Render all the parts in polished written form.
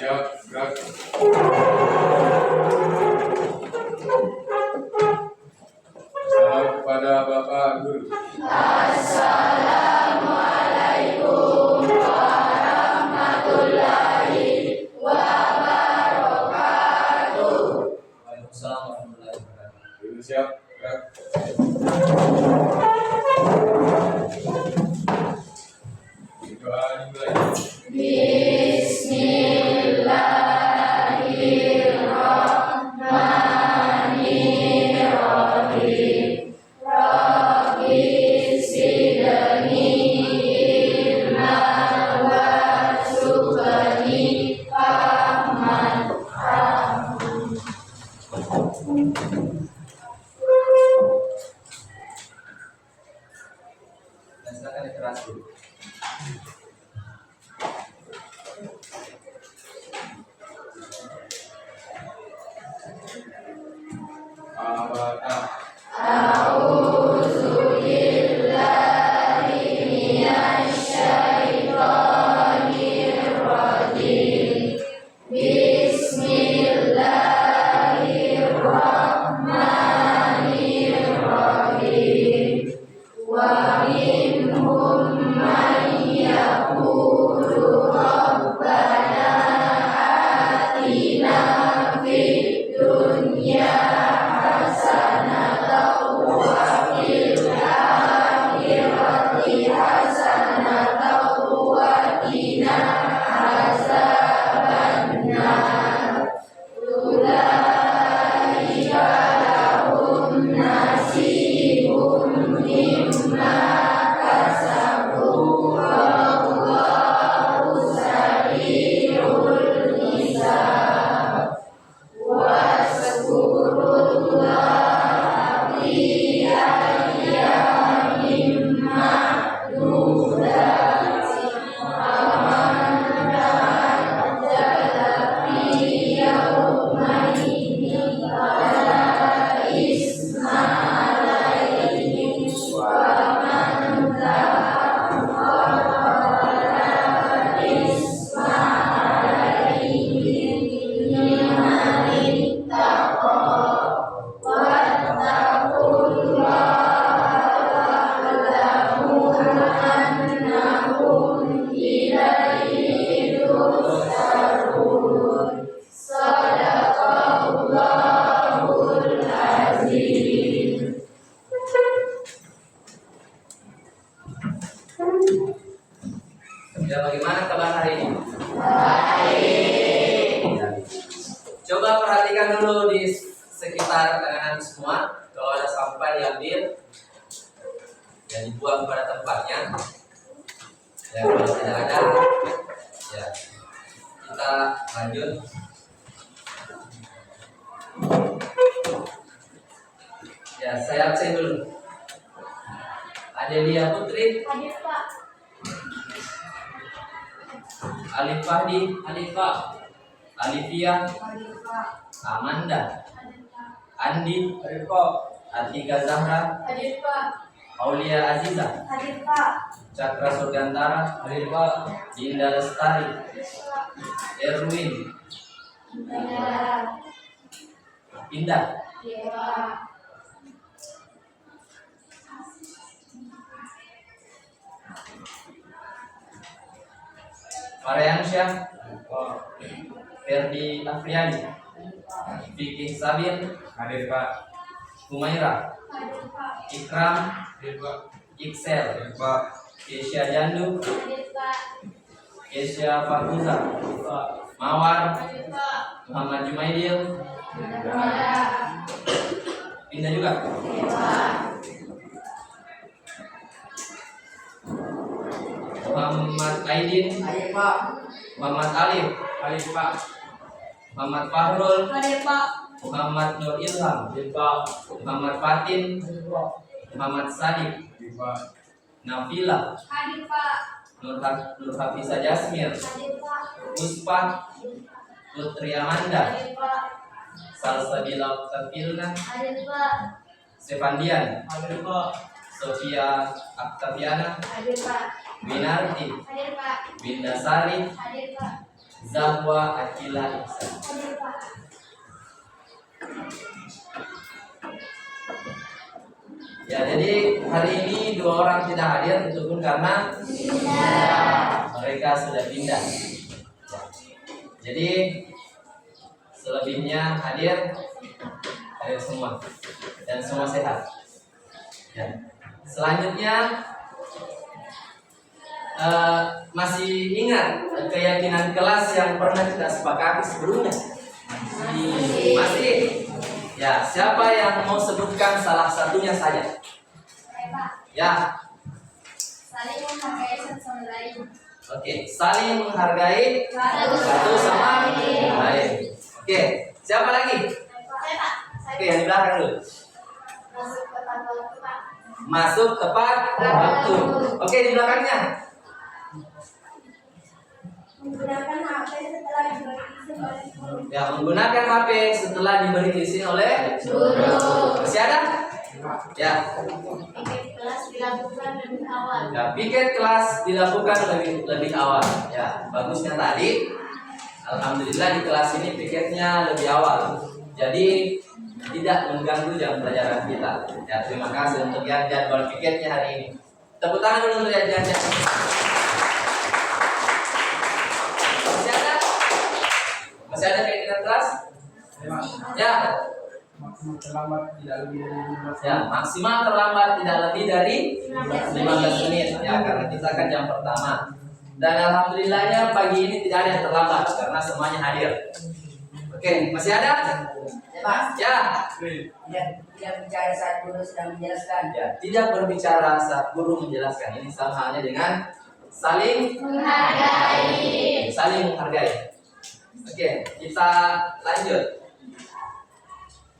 Siap, gerak. Salam kepada Bapak Guru. Assalamualaikum warahmatullahi wabarakatuh. Waalaikumsalam warahmatullahi wabarakatuh. Guru siap, gerak. Doa dimulai. Bismillahirrahmanirrahim. Rabbi zidni ilman warzuqni fahman. Dan silakan diterasi. Abata. A'udzu billahi minasyaitonir rajim. Bismillahirrahmanirrahim. Wa minhum man yaqulu rabbana atina fid dunya hasanatan wa fil akhirati hasanatan wa qina azabannar. Ulaika lahum nasibun mimma kasabu wallahu sari'ul hisab. Waskurullaha fi ayyamin ma'dudat. Faman ta'ajjala fi yawmaini fala isma alaihi wa man ta'akhkhara fala isma alaihi liman ittaqa. Wattaqullaha wa'lamu annakum ilaihi tuhsyarun. Shadaqallahul azim. Ya, bagaimana kabar hari ini? Baik. Ya. Coba perhatikan dulu di sekitar kanan semua. Kalau ada sampah diambil dan dibuang pada tempatnya. Ya, kalau tidak ada, ya kita lanjut. Ya, saya absen dulu. Adelia Putri, Hadir Pak. Alif Fahdi, Alifah, Alifia, Hadir Pak. Amanda, Hadir Pak. Andi, Alifah, Atika Zahra, Hadir Pak. Aulia Aziza, Hadir Pak. Cakra Surgantara, Alifah, Dinda Lestari, Hadir Pak. Erwin, Indah. Indah, Dewa. Mariansyah, Alifah, Ferdi Afriani, Vicky Sabin, Hadir Pak, Humaira, Hadir Pak. Ikram, Alifah, Iksel, Alifah, Kesia Jandu, Hadir Pak. Kesia Fakuza, Alifah, Mawar, Hadir Pak. Muhammad Jumaidil, Dewa. Pindah juga, Dewa. Muhammad Aidin, Alifah, Muhammad Alif, Alifah, Muhammad Fahrul, Hadir Pak. Muhammad Nur Ilham, Alifah, Muhammad Fatin, Alifah, Muhammad Sadik, Alifah, Nafila, Hadir Pak. Nur Hafiza Jasmir, Hadir Pak. Puspa, Putri Amanda, Hadir Pak. Salsabila Octaviana, Hadir Pak. Stefandian, Alifah, Sofia Octaviana, Hadir Pak. Winarti, Hadir Pak. Winda Sari, Hadir Pak. Zahwa Akila Iksan. Ya, jadi hari ini dua orang tidak hadir itu pun karena mereka sudah pindah. Jadi selebihnya hadir semua dan semua sehat. Ya. Selanjutnya masih ingat keyakinan kelas yang pernah kita sepakati sebelumnya? Masih. Ya, siapa yang mau sebutkan salah satunya saja? Ya. Saling menghargai satu sama lain. Oke, saling menghargai satu sama lain. Oke, siapa lagi? Oke, yang di belakang dulu. Masuk ke kantor Pak. Masuk tepat waktu. Oke, di belakangnya. Menggunakan HP setelah diberi izin oleh guru. Ya, menggunakan HP setelah diberi izin oleh Guru. masih ada? Ya. Piket kelas dilakukan lebih awal. Ya, piket kelas dilakukan lebih awal. Ya, bagusnya tadi. Alhamdulillah di kelas ini piketnya lebih awal. Jadi tidak mengganggu jam pelajaran kita. Ya, terima kasih untuk yang jadwal piketnya hari ini. Tepuk tangan dulu untuk yang jadwal. Masih ada? Masih ada keinginan kelas? Ya. Maksimal terlambat tidak lebih dari 15 Ya, maksimal terlambat tidak lebih dari 15 menit. Ya, karena kita kan jam pertama. Dan alhamdulillahnya pagi ini tidak ada yang terlambat karena semuanya hadir. Oke, masih ada? Pak, Ya. tidak bicara saat guru sedang menjelaskan. Ya, tidak berbicara saat guru menjelaskan. Ini sama halnya dengan saling Menghargai. saling menghargai. Oke, kita lanjut.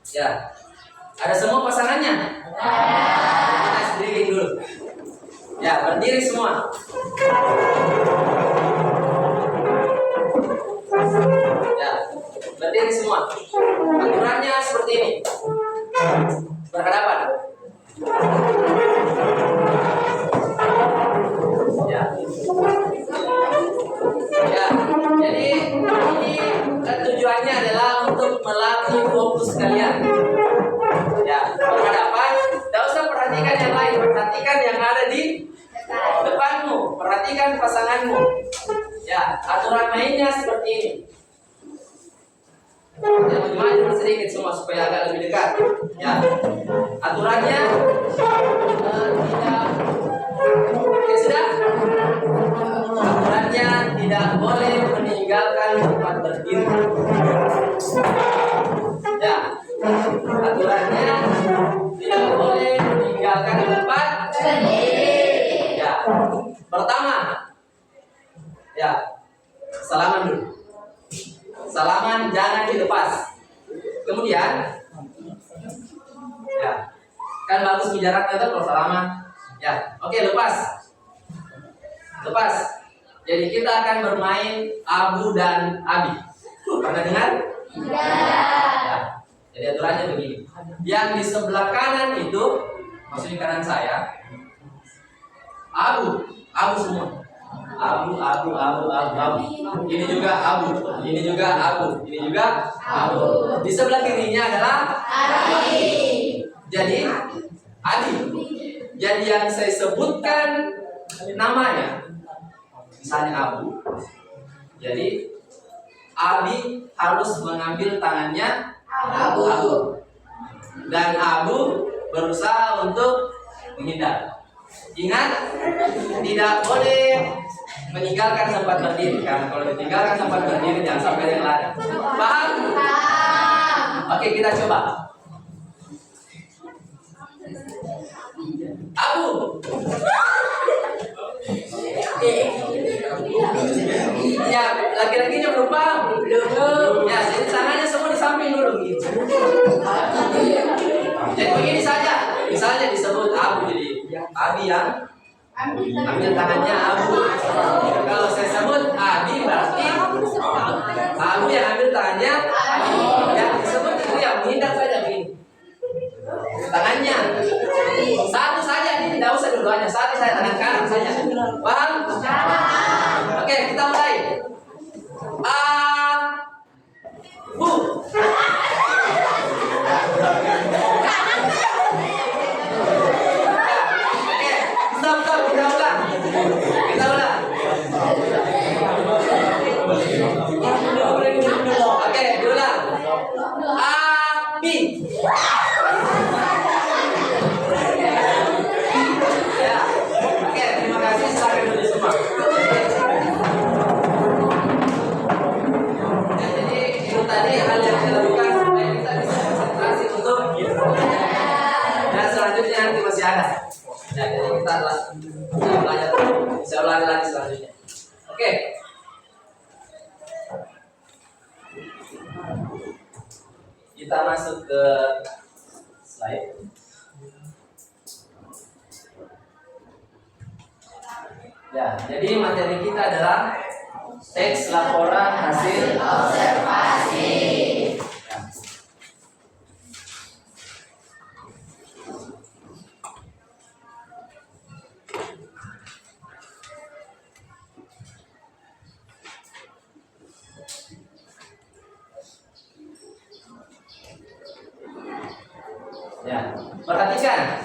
Ya. Ada semua pasangannya? Kita sendiri dulu. Ya, berdiri semua. Ya, berdiri semua. Aturannya seperti ini. Berhadapan. Ya. Ya, jadi ini tujuannya adalah untuk melatih fokus kalian. Ya, berhadapan. Tidak usah perhatikan yang lain, perhatikan yang ada di depanmu, perhatikan pasanganmu. Ya, aturan mainnya seperti ini. Ya, maju sedikit semua supaya agak lebih dekat. Ya, aturannya tidak. Oke, sudah. Aturannya tidak boleh meninggalkan tempat berdiri. Ya, aturannya tidak boleh meninggalkan tempat berdiri. Ya, pertama, ya, salaman dulu. Salaman jangan dilepas. Kemudian, ya, kan bagus jaraknya itu kalau salaman. Ya, oke, lepas. Lepas. Jadi kita akan bermain Abu dan Abi. Pernah dengar? Ya. Jadi aturannya begini. Yang di sebelah kanan itu, maksudnya kanan saya, Abu semua. Abu. Ini juga Abu. Ini juga Abu. Ini juga Abu. Di sebelah kirinya adalah Abi. Jadi Abi. Jadi yang saya sebutkan namanya, misalnya Abu. Jadi Abi harus mengambil tangannya Abu. Dan Abu berusaha untuk menghindar. Ingat, tidak boleh meninggalkan tempat berdiri. Karena kalau ditinggalkan tempat berdiri jangan sampai yang lari. Paham? Oke, kita coba. Abu. Ya, laki-lakinya belum paham. Ya, jadi tangannya semua di samping dulu gitu. Jadi begini saja. Misalnya disebut Abu, jadi Abi yang ambil tangannya Abu. Kalau saya sebut Abi berarti Abu yang ambil tangannya Abi. Yang disebut itu yang menghindar saja begini. Tangannya satu saja, ini tidak usah dua-duanya, satu saja, tangan kanan saja. Paham? Oke, kita mulai. selanjutnya. Oke. Kita masuk ke slide. Ya, jadi materi kita adalah teks laporan hasil observasi. Ya. Ya, perhatikan.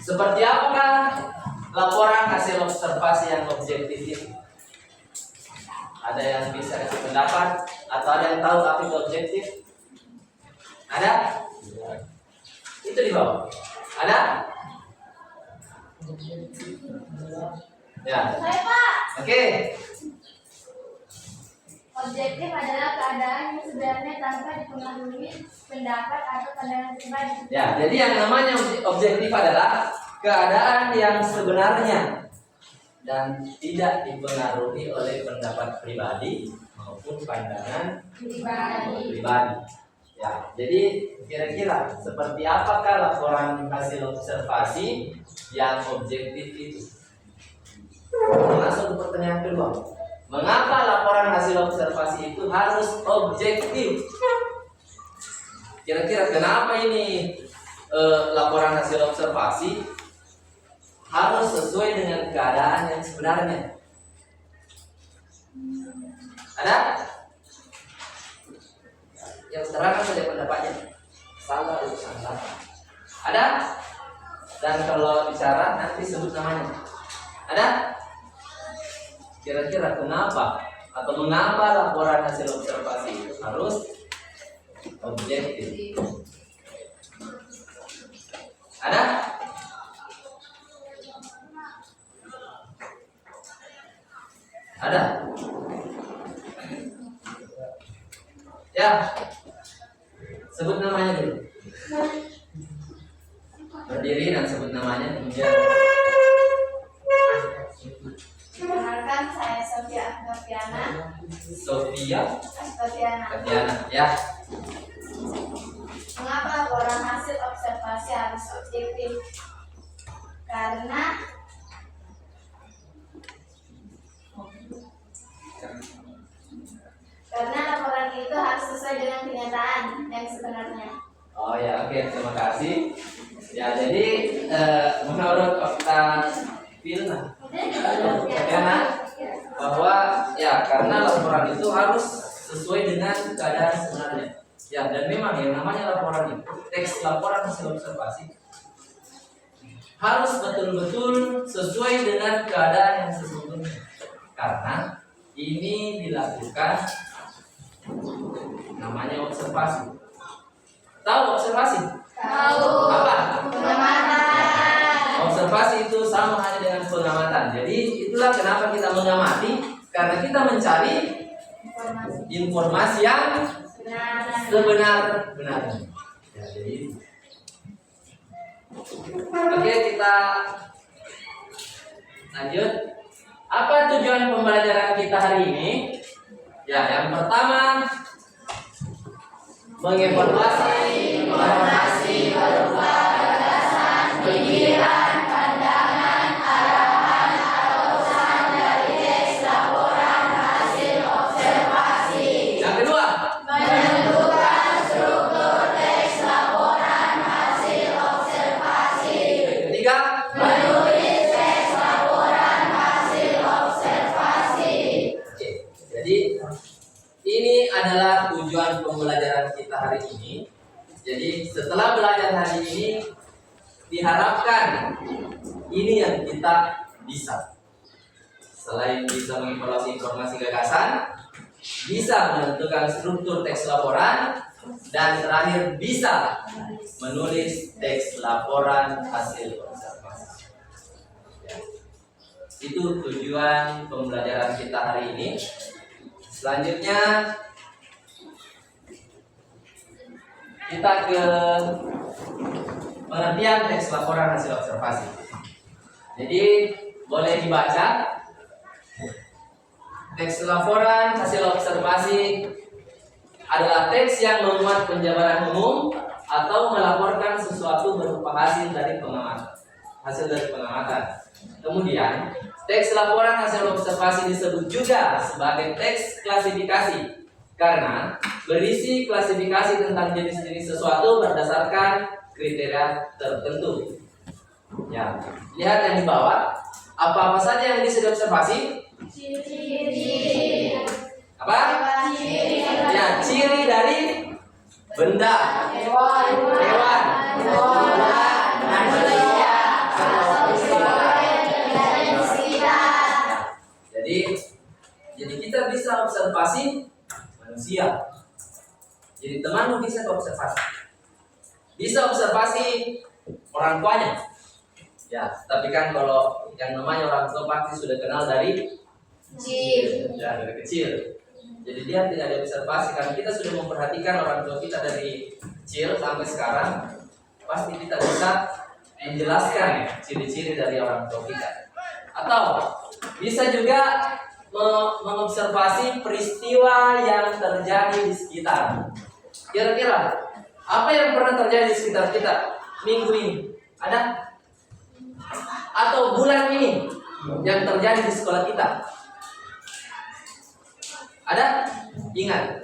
Seperti apakah laporan hasil observasi yang objektif ini? Ada yang bisa kasih pendapat atau ada yang tahu apa itu objektif? Ada? Itu di bawah. Ada? Ya. Saya Pak. Oke. Objektif adalah keadaan yang sebenarnya tanpa dipengaruhi pendapat atau pandangan pribadi. Ya, jadi yang namanya objektif adalah keadaan yang sebenarnya dan tidak dipengaruhi oleh pendapat pribadi maupun pandangan pribadi. Ya, jadi kira-kira seperti apakah laporan hasil observasi yang objektif itu? Langsung ke pertanyaan kedua. Mengapa laporan hasil observasi itu harus objektif? Kira-kira kenapa ini laporan hasil observasi harus sesuai dengan keadaan yang sebenarnya? Ada? Yang terangkan saja pendapatnya. Salah itu salah. Ada? Dan kalau bicara nanti sebut namanya. Ada? Kira-kira kenapa atau mengapa laporan hasil observasi itu harus objektif? Ada? Ada? Ya. Sebut namanya dulu. Berdiri dan sebut namanya kemudian. Perkenalkan, saya Sofia Astaviana. Sofia Astaviana. ya. Mengapa laporan hasil observasi harus objektif? Karena laporan itu harus sesuai dengan kenyataan yang sebenarnya. Oh ya, oke, terima kasih. Ya, jadi menurut Okta Vilna, bahwa ya karena laporan itu harus sesuai dengan keadaan sebenarnya. Ya, dan memang yang namanya laporan itu, teks laporan hasil observasi harus betul-betul sesuai dengan keadaan yang sesungguhnya. Karena ini dilakukan namanya observasi. Tahu observasi? Tahu. Apa? Pengamatan. Observasi itu sama halnya dengan pengamatan. Jadi itulah kenapa kita mengamati, karena kita mencari informasi yang sebenar-benarnya. Ya, jadi oke, kita lanjut. Apa tujuan pembelajaran kita hari ini? Ya, yang pertama mengevaluasi informasi berupa gagasan, pikiran, pandangan, arahan, atau pesan dari teks laporan hasil observasi. Yang kedua, menentukan struktur teks laporan hasil observasi. Yang ketiga, menulis teks laporan hasil observasi. Oke, jadi ini adalah tujuan pembelajaran kita hari ini. Jadi setelah belajar hari ini, diharapkan ini yang kita bisa. Selain bisa mengevaluasi informasi gagasan, bisa menentukan struktur teks laporan, dan terakhir bisa menulis teks laporan hasil observasi. Ya. Itu tujuan pembelajaran kita hari ini. Selanjutnya kita ke pengertian teks laporan hasil observasi. Jadi boleh dibaca. Teks laporan hasil observasi adalah teks yang memuat penjabaran umum atau melaporkan sesuatu berupa hasil dari pengamatan. Kemudian, teks laporan hasil observasi disebut juga sebagai teks klasifikasi karena berisi klasifikasi tentang jenis-jenis sesuatu berdasarkan kriteria tertentu. Ya, lihat yang di bawah. Apa-apa saja yang bisa diobservasi? Ciri. Apa? Ya, ciri dari benda, Hewan. Manusia. Jadi kita bisa observasi manusia. Jadi temanmu bisa observasi. Bisa observasi orang tuanya. Ya, tapi kan kalau yang namanya orang tua pasti sudah kenal dari kecil. Jadi dia tidak diobservasi karena kita sudah memperhatikan orang tua kita dari kecil sampai sekarang. Pasti kita bisa menjelaskan ciri-ciri dari orang tua kita. Atau bisa juga mengobservasi peristiwa yang terjadi di sekitar. Kira-kira apa yang pernah terjadi di sekitar kita minggu ini? Ada? Atau bulan ini yang terjadi di sekolah kita? Ada? Ingat.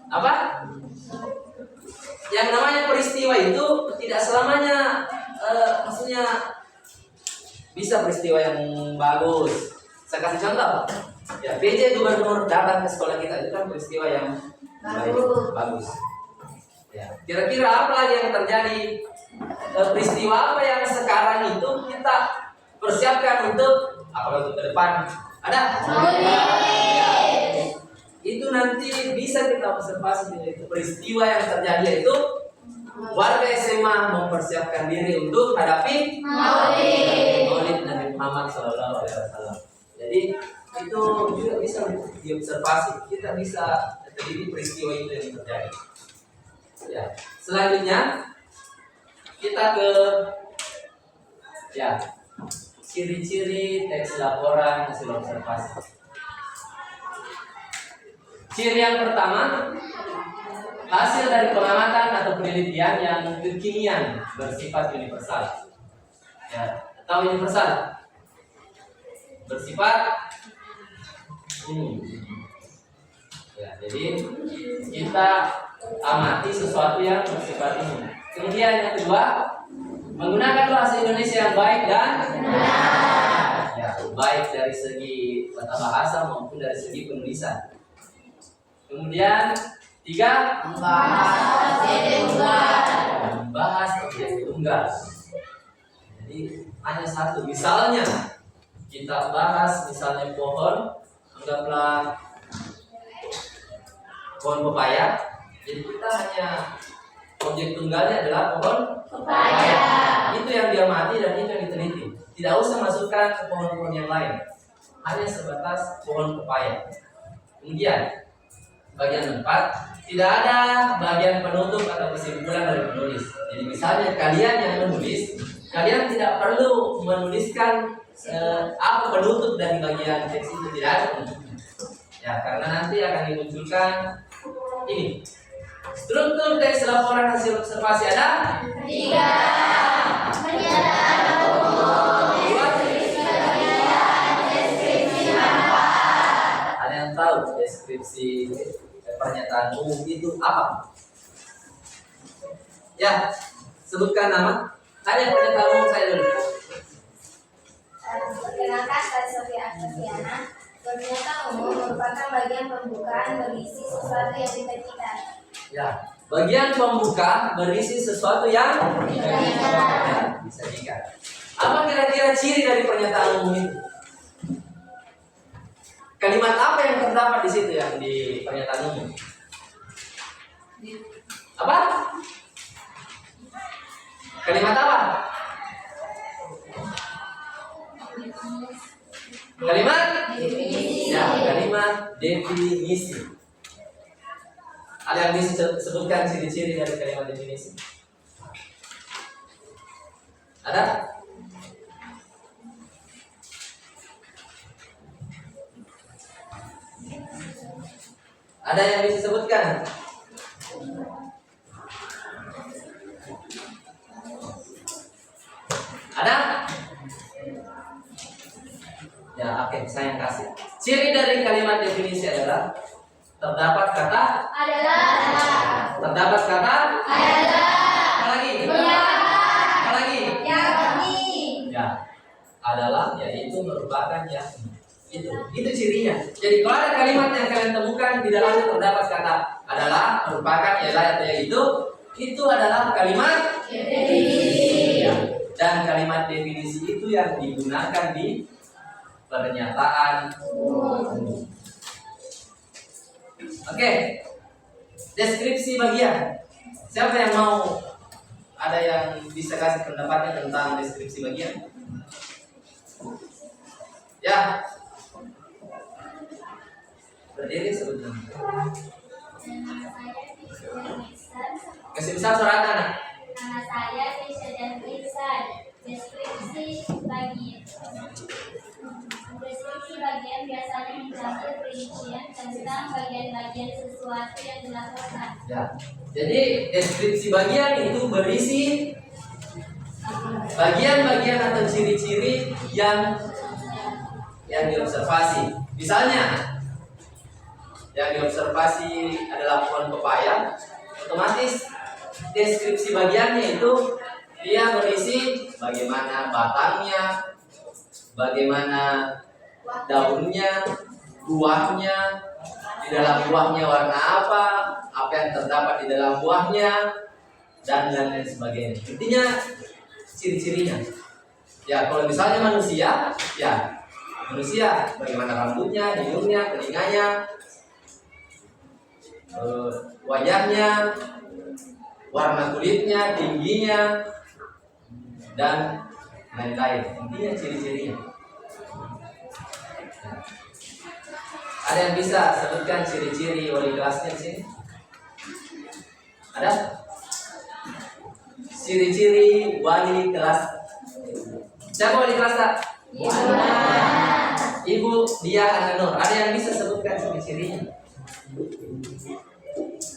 Apa? Yang namanya peristiwa itu tidak selamanya maksudnya bisa peristiwa yang bagus. Saya kasih contoh. Ya, PJ gubernur datang ke sekolah kita itu kan peristiwa yang bagus. Ya, kira-kira apa lagi yang terjadi? Peristiwa apa yang sekarang itu kita persiapkan untuk ke depan? Ada? Ya. Itu nanti bisa kita observasi itu peristiwa yang terjadi itu warga SMA mempersiapkan diri untuk hadapi Maulid Nabi Muhammad SAW. Jadi itu juga bisa diobservasi. Kita bisa terjadi peristiwa itu yang terjadi. Ya. Selanjutnya kita ke ciri-ciri teks laporan hasil observasi. Ciri yang pertama, hasil dari pengamatan atau penelitian yang kekinian bersifat universal. Ya, atau universal bersifat ya, jadi kita amati sesuatu yang bersifat umum. Kemudian yang kedua, menggunakan bahasa Indonesia yang baik dan benar. Ya, baik dari segi tata bahasa maupun dari segi penulisan. Kemudian tiga, membahas objek tunggal. Jadi hanya satu. Misalnya kita bahas misalnya pohon, anggaplah pohon pepaya. Jadi kita hanya objek tunggalnya adalah pohon pepaya. Itu yang diamati dan itu yang diteliti. Tidak usah masukkan ke pohon-pohon yang lain. Hanya sebatas pohon pepaya. Kemudian bagian 4, tidak ada bagian penutup atau kesimpulan dari penulis. Jadi misalnya kalian yang menulis, kalian tidak perlu menuliskan apa penutup dari bagian teks itu, tidak ada penutupnya. Ya, karena nanti akan dimunculkan ini. Struktur teks laporan hasil observasi ada 3. Pernyataan umum, deskripsi manfaat. Ada yang tahu deskripsi pernyataan umum itu apa? Ya, sebutkan nama. Hanya pernyataan umum saya dulu. Perkenalkan, saya Sofia Aksasiana. Pernyataan umum merupakan bagian pembukaan berisi sesuatu yang dibagikan. Ya, bagian pembuka berisi sesuatu yang disajikan. Apa kira-kira ciri dari pernyataan umum itu? Kalimat apa yang terdapat di situ yang di pernyataan umum? Apa? Kalimat apa? Kalimat? Ya, kalimat definisi. Ada yang bisa sebutkan ciri-ciri dari kalimat definisi? Ada? Ada yang bisa sebutkan? Ada? Ya, oke, saya yang kasih. Ciri dari kalimat definisi adalah terdapat kata Adalah. terdapat kata Adalah. apa lagi? Ya. Apa lagi? Yakni. Ya, adalah yaitu merupakan yang itu cirinya. Jadi kalau ada kalimat yang kalian temukan di dalamnya terdapat kata adalah merupakan ialah atau yaitu itu adalah kalimat Definisi. ya. Dan kalimat definisi itu yang digunakan di pernyataan umum. Oke, deskripsi bagian. Siapa yang mau ada yang bisa kasih pendapatnya tentang deskripsi bagian? Ya, berdiri sebelum kasih besar suara anak. Nama saya Tisha dan Ihsan. Deskripsi bagian. Deskripsi bagian biasanya mencakup perincian tentang bagian-bagian sesuatu yang dilakukan. Ya, jadi deskripsi bagian itu berisi bagian-bagian atau ciri-ciri yang diobservasi. Misalnya, yang diobservasi adalah pohon pepaya, otomatis deskripsi bagiannya itu dia berisi bagaimana batangnya, bagaimana daunnya, buahnya, di dalam buahnya warna apa yang terdapat di dalam buahnya, dan lain sebagainya. Intinya ciri-cirinya. Ya, kalau misalnya manusia, ya manusia bagaimana rambutnya, hidungnya, telinganya, wajahnya, warna kulitnya, tingginya, dan lain-lain. Intinya ciri-cirinya. Ada yang bisa sebutkan ciri-ciri wali kelasnya di sini? Ada? Ciri-ciri wali kelas. Siapa wali kelas tak? Ibu Dia Ananur. Ada yang bisa sebutkan ciri-cirinya?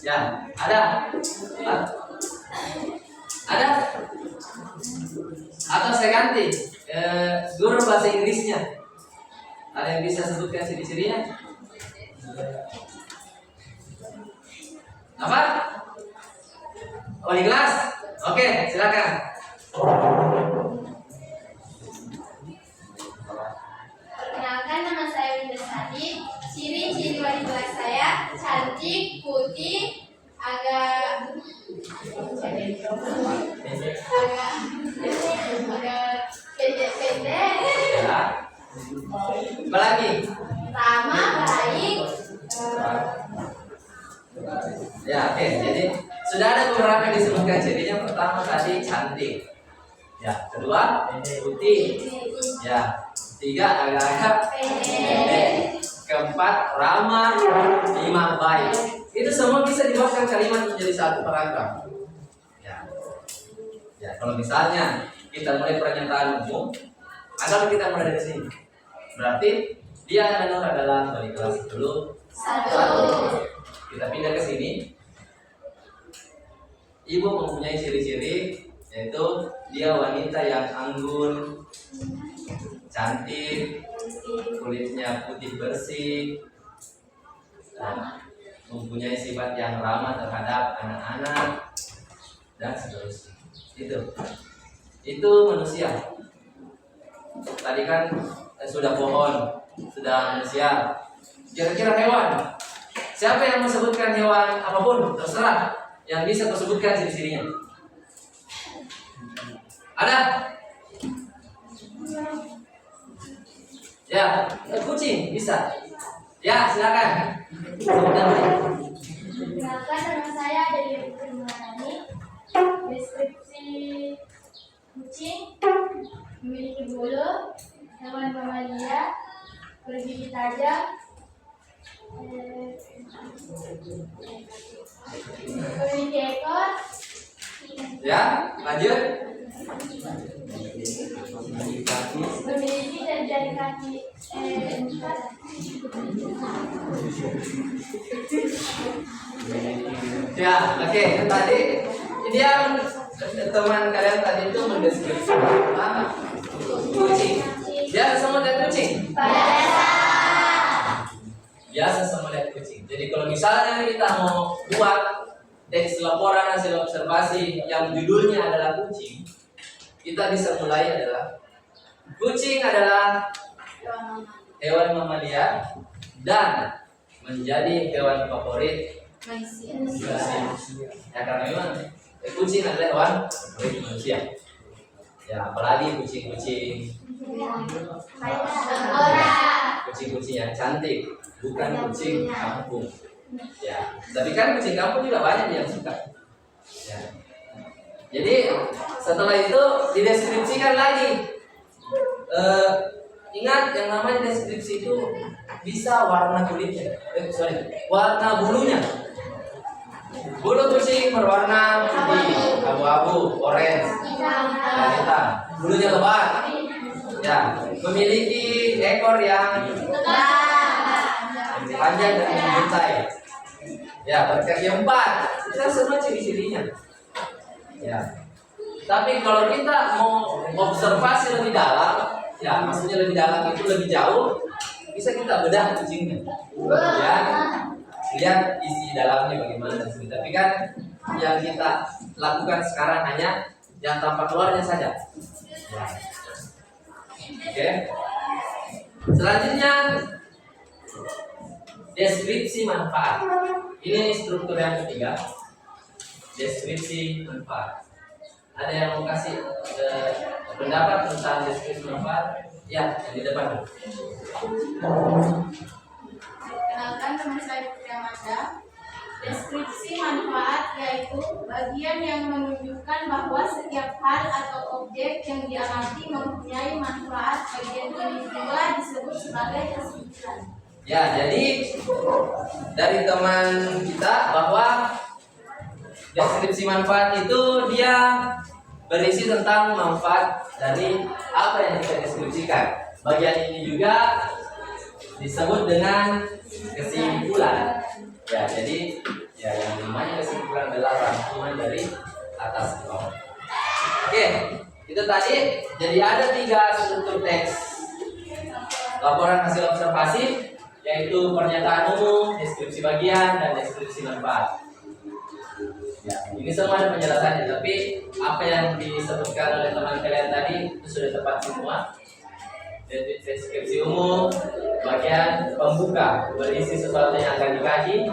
Ya, ada. Ada? Atau saya ganti guru bahasa Inggrisnya. Ada yang bisa sebutkan ciri-cirinya? Apa? Wali kelas? Oke, silakan. Perkenalkan, nama saya Winda Sadi. Ciri-ciri wali kelas saya cantik, putih, agak pendek, Ya. Apa lagi? ramah, baik. Ya, oke. Jadi sudah ada beberapa yang disebutkan cirinya. Pertama tadi cantik. Ya, kedua putih. Ya, tiga agak-agak pendek. Keempat ramah, lima baik. Itu semua bisa dibuatkan kalimat menjadi satu paragraf. Ya. Ya, kalau misalnya kita mulai pernyataan umum, maka kita mulai dari sini. Berarti Dia Ananur adalah wali kelas dulu. Satu. Kita pindah ke sini. Ibu mempunyai ciri-ciri, yaitu dia wanita yang anggun, cantik, kulitnya putih bersih, dan mempunyai sifat yang ramah terhadap anak-anak dan seterusnya. Itu manusia. Tadi kan sudah pohon, sudah manusia. Kira-kira hewan. Siapa yang mau sebutkan hewan apapun, terserah. Yang bisa kau sebutkan ciri-cirinya. Ada? Ya, kucing bisa. Ya, silakan. Sebutkan. Perkenalkan, nama saya Dewi Purniani. Deskripsi kucing memiliki bulu, hewan mamalia, bergigi tajam, Memiliki ekor. Ya, lanjut. Memiliki jari kaki 4. Ya, oke. Tadi dia teman kalian tadi itu mendeskripsikan apa? Kucing. Biasa semua lihat kucing. Biasa semua lihat kucing. Jadi kalau misalnya kita mau buat teks laporan hasil observasi yang judulnya adalah kucing, kita bisa mulai adalah kucing adalah hewan mamalia dan menjadi hewan favorit manusia. Ya karena memang kucing adalah hewan favorit manusia. Ya apalagi kucing-kucing yang cantik, bukan kucing kampung. Ya, tapi kan kucing kampung juga banyak yang suka. Ya. Jadi setelah itu dideskripsikan lagi. Ingat yang namanya deskripsi itu bisa warna kulitnya, warna bulunya. Bulu kucing berwarna putih, abu-abu, orange, dan hitam. Bulunya lebat. Ya, memiliki ekor yang panjang dan menjuntai. Ya, berkaki 4. Itu semua ciri-cirinya. Ya. Tapi kalau kita mau observasi lebih dalam, ya maksudnya lebih dalam itu lebih jauh, bisa kita bedah kucingnya. Ya. Lihat isi dalamnya bagaimana dan sebagainya. Tapi kan yang kita lakukan sekarang hanya yang tampak luarnya saja. Ya. Oke. Selanjutnya deskripsi manfaat. Ini struktur yang ketiga. Deskripsi manfaat. Ada yang mau kasih pendapat tentang deskripsi manfaat? Ya, yang di depan. Kenalkan, nama saya Putri Amanda. Deskripsi manfaat yaitu bagian yang menunjukkan bahwa setiap hal atau objek yang diamati mempunyai manfaat. Bagian ini pula disebut sebagai kesimpulan. Ya, jadi dari teman kita bahwa deskripsi manfaat itu dia berisi tentang manfaat dari apa yang kita deskripsikan. Bagian ini juga disebut dengan kesimpulan. Ya, jadi ya yang namanya kesimpulan adalah rangkuman dari atas ke bawah. Oke, itu tadi. Jadi ada 3 struktur teks laporan hasil observasi, yaitu pernyataan umum, deskripsi bagian, dan deskripsi manfaat. Ya, ini semua ada penjelasannya, tapi apa yang disebutkan oleh teman kalian tadi itu sudah tepat semua. Deskripsi umum, bagian pembuka berisi sesuatu yang akan dikaji.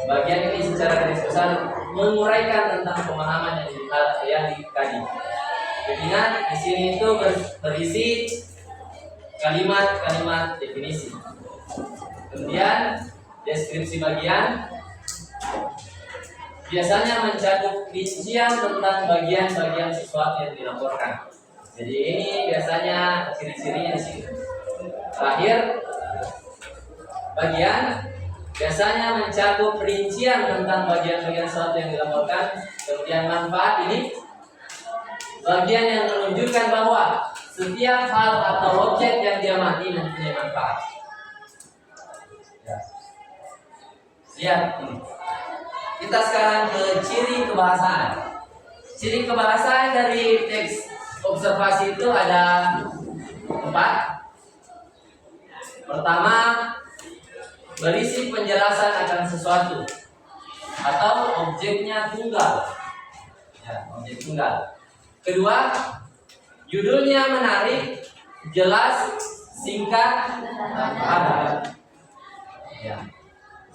Bagian ini secara garis besar menguraikan tentang pemahaman yang dikaji. Ingat di sini itu berisi kalimat-kalimat definisi. Kemudian deskripsi bagian biasanya mencakup rincian tentang bagian-bagian sesuatu yang dilaporkan. Jadi ini biasanya ciri-cirinya di sini. Terakhir, bagian biasanya mencakup rincian tentang bagian-bagian sesuatu yang dilaporkan. Kemudian manfaat ini bagian yang menunjukkan bahwa setiap hal atau objek yang diamati mempunyai manfaat. Ya. Lihat ini. Kita sekarang ke ciri kebahasaan. Ciri kebahasaan dari teks observasi itu ada 4. Pertama, berisi penjelasan akan sesuatu atau objeknya tunggal. Ya, objek tunggal. Kedua, judulnya menarik, jelas, singkat, dan padat. Ya.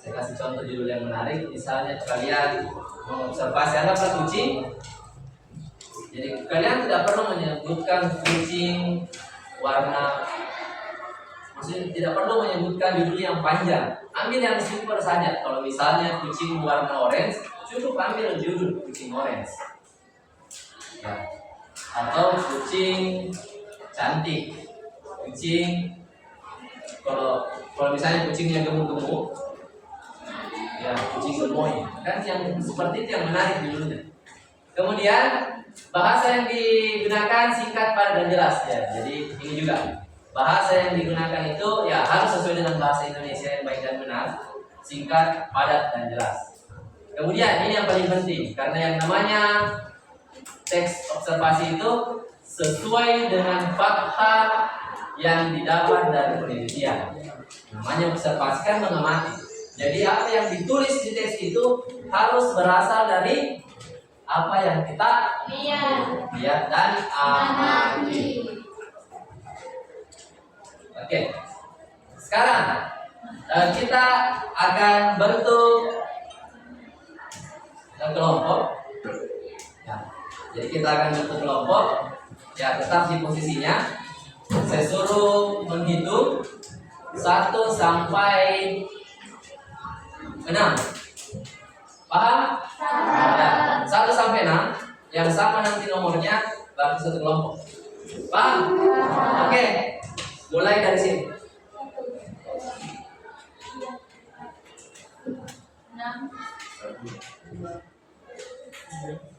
Saya kasih contoh judul yang menarik. Misalnya kalian mengobservasi anggaplah kucing. Jadi kalian tidak perlu menyebutkan kucing warna, maksudnya tidak perlu menyebutkan judul yang panjang. Ambil yang simpel saja. Kalau misalnya kucing warna orange, cukup ambil judul kucing orange. Ya. Atau kucing cantik, kucing kalau misalnya kucingnya gemuk-gemuk, Ya, Cisemoy. Kan yang seperti itu yang menarik dulunya. Kemudian bahasa yang digunakan singkat, padat dan jelas ya. Jadi ini juga bahasa yang digunakan itu ya harus sesuai dengan bahasa Indonesia yang baik dan benar, singkat, padat dan jelas. Kemudian ini yang paling penting karena yang namanya teks observasi itu sesuai dengan fakta yang didapat dari penelitian. Namanya observasi kan mengamati. Jadi apa yang ditulis di teks itu harus berasal dari apa yang kita lihat dan amati. Oke. Sekarang kita akan bentuk kelompok. Ya. Jadi kita akan bentuk kelompok. Ya, tetap di posisinya. Saya suruh menghitung 1 sampai 6. Paham? Ya, 1 sampai 6 yang sama nanti nomornya baru satu kelompok. Paham? Oke. Mulai dari sini. 6, 1,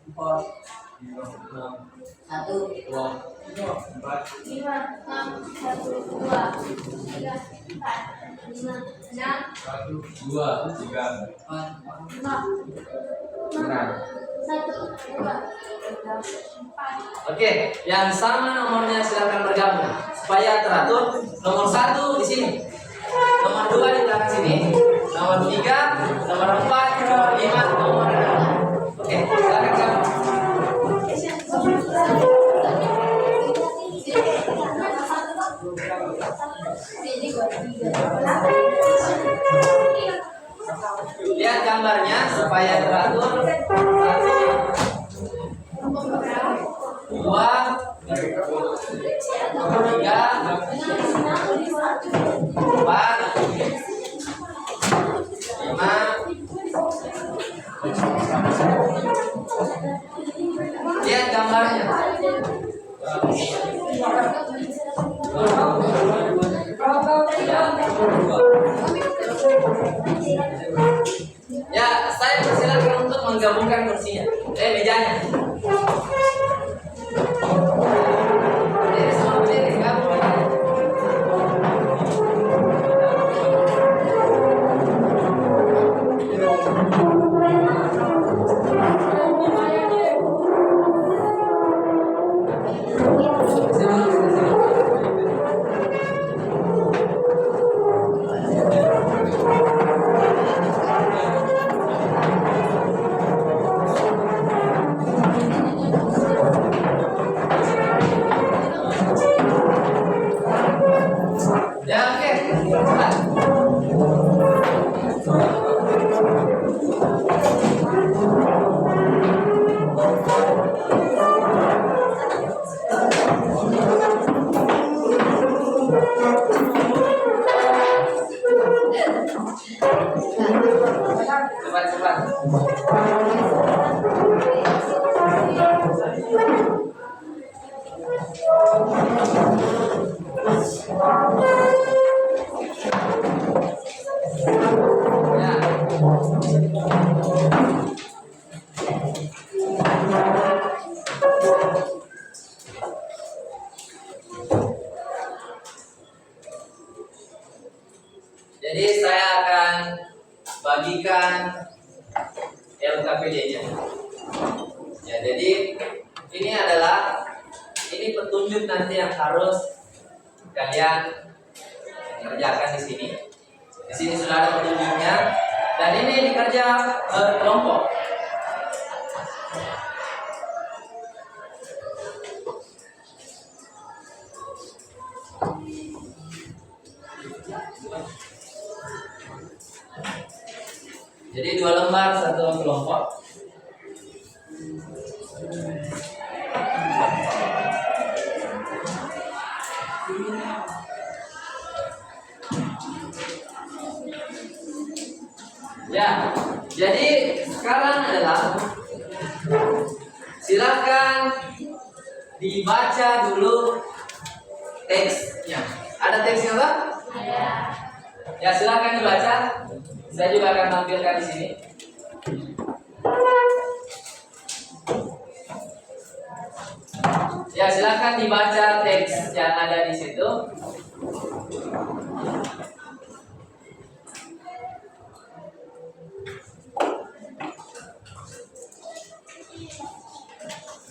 2, 5, 6, 1, 2, 3, 4, 5, 6, 1, 2, 3, 5, 6. 1, 2, 3, 4. Oke, yang sama nomornya silakan bergabung supaya teratur. Nomor 1 di sini, nomor 2 di belakang sini, nomor 3, nomor 4, nomor 5, nomor 6. Oke, silakan gabung. Lihat gambarnya supaya teratur. 1, 2, 3, 4, 5. Lihat gambarnya. Ya, saya persilakan untuk menggabungkan kursinya, mejanya. Jadi semua berdiri, gabung. Ya, oke. Cepat. Cepat, cepat. Ya. Jadi saya akan bagikan LKPD-nya. Ya, jadi ini petunjuk nanti yang harus kalian kerjakan di sini. Di sini sudah ada petunjuknya dan ini dikerja berkelompok. Jadi 2 lembar satu kelompok. Ya, jadi sekarang adalah silakan dibaca dulu teksnya. Ada teksnya, Pak? Ada. Ya, silakan dibaca. Saya juga akan tampilkan di sini. Ya, silakan dibaca teks yang ada di situ.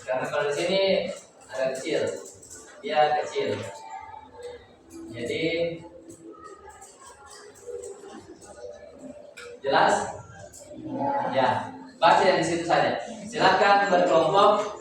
Karena kalau di sini agak kecil, dia kecil. Jadi jelas? Ya, baca yang di situ saja. Silakan berkelompok.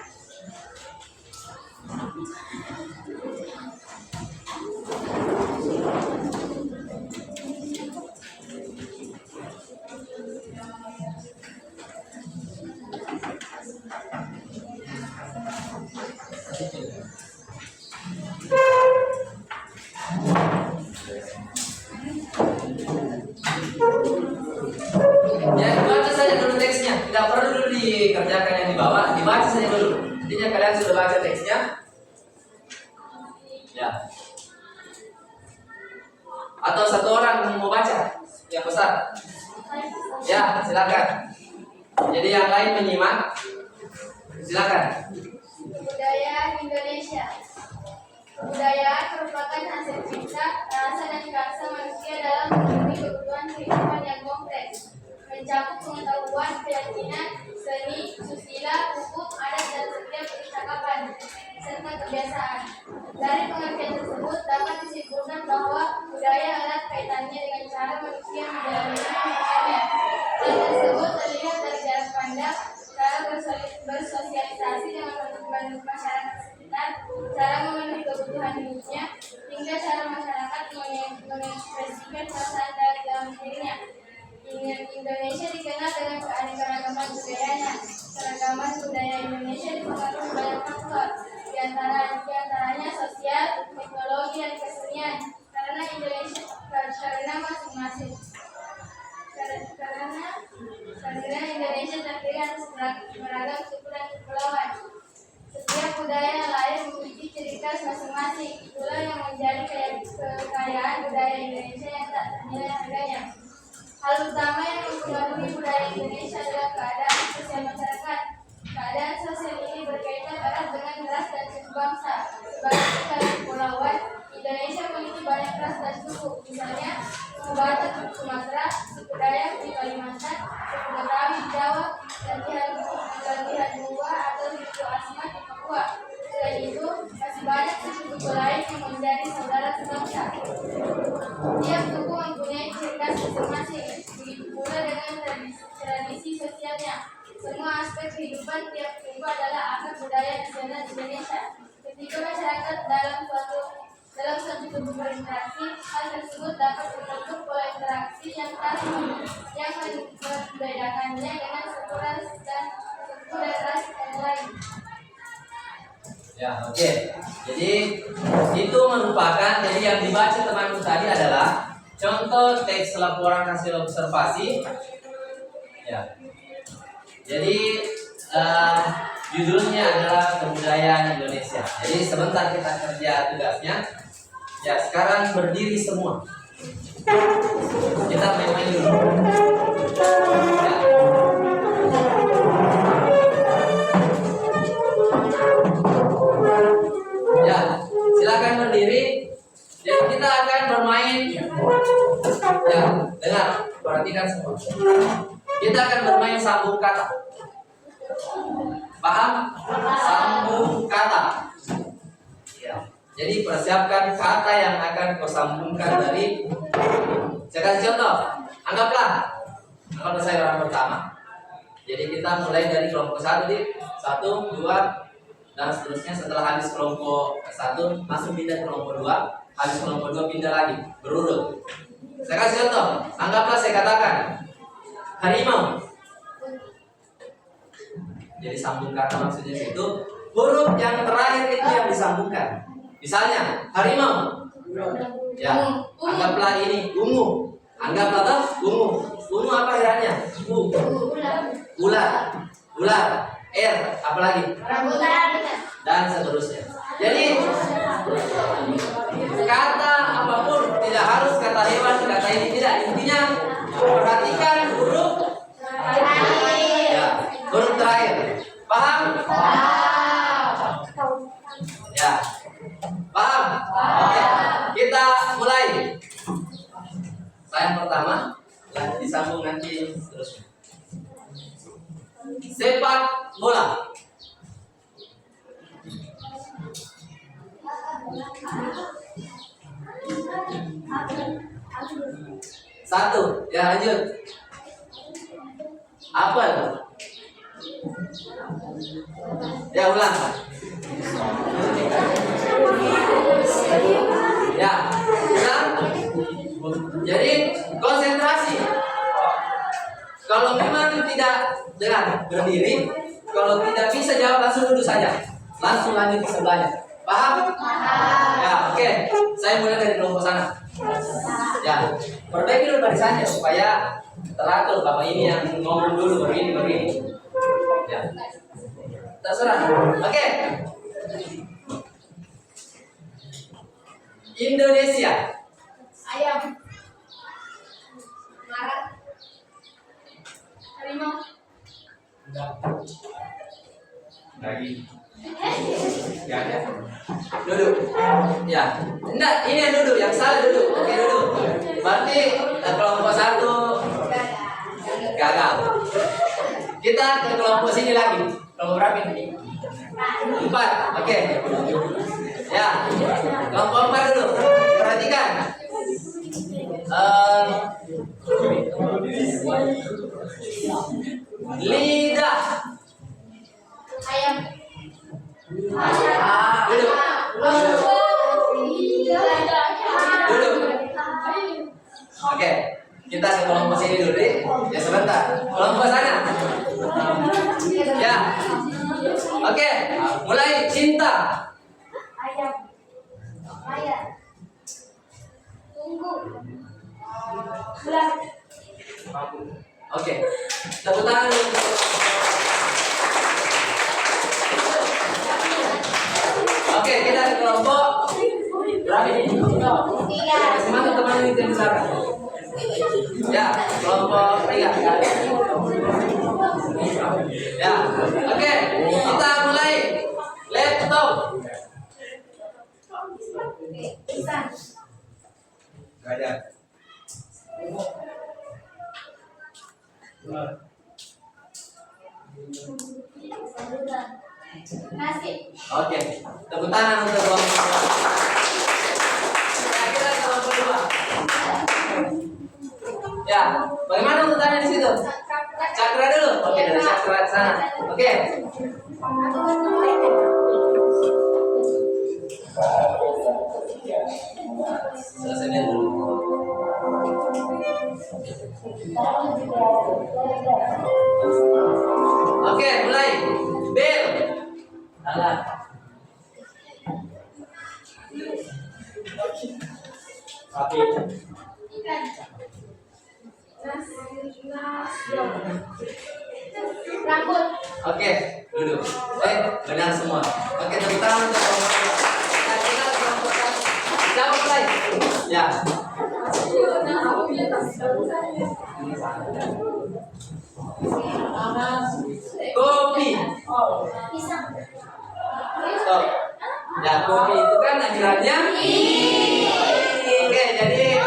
Ya, dibaca saja dulu teksnya. Tidak perlu dulu dikerjakan yang di bawah. Dibaca saja dulu. Intinya kalian sudah baca teksnya. Ya. Atau satu orang mau baca yang besar. Ya, silakan. Jadi yang lain menyimak. Silakan. Budaya Indonesia. Kebudayaan merupakan hasil cipta, rasa dan karsa manusia dalam memenuhi kebutuhan kehidupan yang kompleks, mencakup pengetahuan, keyakinan, seni, susila, hukum, adat, dan setiap percakapan, serta kebiasaan. Dari pengertian tersebut dapat disimpulkan bahwa budaya erat kaitannya dengan cara manusia menjalani kehidupannya. Hal tersebut terlihat dari jarak pandang, cara bersosialisasi dengan masyarakat sekitar, cara memenuhi kebutuhan hidupnya, hingga cara masyarakat mengekspresikan perasaan dari dalam dirinya. Indonesia dikenal dengan keanekaragaman budayanya. Keragaman budaya Indonesia dipengaruhi banyak faktor, diantaranya sosial, teknologi, dan kesenian. Karena Indonesia terdiri atas beragam suku dan kepulauan. Setiap budaya yang lain memiliki ciri khas masing-masing. Itulah yang menjadi kekayaan budaya Indonesia yang tak ternilai harganya. Hal utama yang mempengaruhi budaya Indonesia adalah keadaan sosial masyarakat. Keadaan sosial ini berkaitan erat dengan ras dan suku bangsa. Sebagai negara kepulauan, Indonesia memiliki banyak ras dan suku. Misalnya, suku Batak di Sumatera, suku Dayak di Kalimantan, suku Betawi di Jawa, dan Tionghoa atau suku Asmat di Papua. Selain itu, masih banyak suku-suku lain yang menjadi saudara sebangsa. Tiap suku mempunyai ciri khas masing-masing. Begitu pula dengan tradisi sosialnya. Semua aspek kehidupan tiap suku adalah akar budaya nasional Indonesia. Ketika masyarakat dalam suatu tubuh berinteraksi, hal tersebut dapat membentuk pola interaksi yang membedakannya dengan suku dan ras yang lain. Ya, oke. Jadi itu merupakan, jadi yang dibaca temanku tadi adalah contoh teks laporan hasil observasi. Ya. Jadi judulnya adalah Kebudayaan Indonesia. Jadi sebentar kita kerja tugasnya. Ya, sekarang berdiri semua. Kita main-main dulu. Ya. Ya, silakan berdiri. Jadi kita akan bermain. Ya, dengar, perhatikan semua. Kita akan bermain sambung kata. Paham? Sambung kata. Ya. Jadi persiapkan kata yang akan kau sambungkan dari. Saya kasih contoh. Anggaplah saya orang pertama. Jadi kita mulai dari kelompok 1, 1, 2, dan seterusnya. Setelah habis kelompok 1, langsung pindah ke kelompok 2. Habis kelompok 2 pindah lagi, berurut. Saya kasih contoh. Anggaplah saya katakan harimau. Jadi sambung kata maksudnya itu huruf yang terakhir itu yang disambungkan. Misalnya harimau. Ya, anggaplah ini ungu. Anggaplah toh ungu. Ungu apa akhirannya? Ular. Ular. Apalagi? Dan seterusnya. Jadi kata apapun, tidak harus kata hewan, kata ini tidak. Intinya perhatikan huruf ya, huruf terakhir. Paham? Ya. Paham? Oke. Kita mulai. Yang pertama, disambung nanti terus. Sepak bola. Satu, ya lanjut. Apel. Ya ulang. Ya, ulang. Jadi konsentrasi. Kalau memang tidak dengar berdiri, kalau tidak bisa jawab langsung duduk saja. Langsung lanjut ke sebelahnya. Paham? Ya, oke. Saya mulai dari kelompok sana. Ya, perbaiki dulu barisannya supaya teratur. Bapak ini yang ngomong dulu begini. Ya, terserah. Oke. Indonesia. Ayam. Marat. Harimau. Lagi. Gak ada. Duduk. Ya. Enggak, ini yang duduk, yang salah duduk. Oke, duduk. Berarti kelompok satu gagal. Kita ke kelompok sini lagi. Kelompok berapa ini? 4. Oke. Ya. Kelompok 4 dulu. Perhatikan. Lidah. Ayam. Duduk. Duduk. Oke. Kita ke kelompok sini dulu deh. Ya sebentar. Kelompok sana. Ya. Oke. Mulai cinta. Ayam. Ayam. Tunggu. Bulan. Oke. Tepuk tangan dulu. Oke, kita ke kelompok berapa ini? 3. Semangat teman ini yang besar. Ya, kelompok 3. Ya, oke. Kita mulai. Laptop. Gak ada. Nasi. Oke. Tepuk tangan untuk kelompok 2. Ya, kita ke kelompok 2. Ya, bagaimana untuk tanya di situ? Cakra dulu. Oke, dari cakra ke sana. Oke. Selesai dulu. Oke, mulai. Bel. Alat. Sapi. Ikan. Rambut. Oke, duduk. Benar semua. Oke, tepuk tangan untuk kelompok 2. Nah, kita ke kelompok 1. Siapa mulai? Ya. Kopi. Pisang. Stop. Ya, kopi itu kan akhirannya Oke, jadi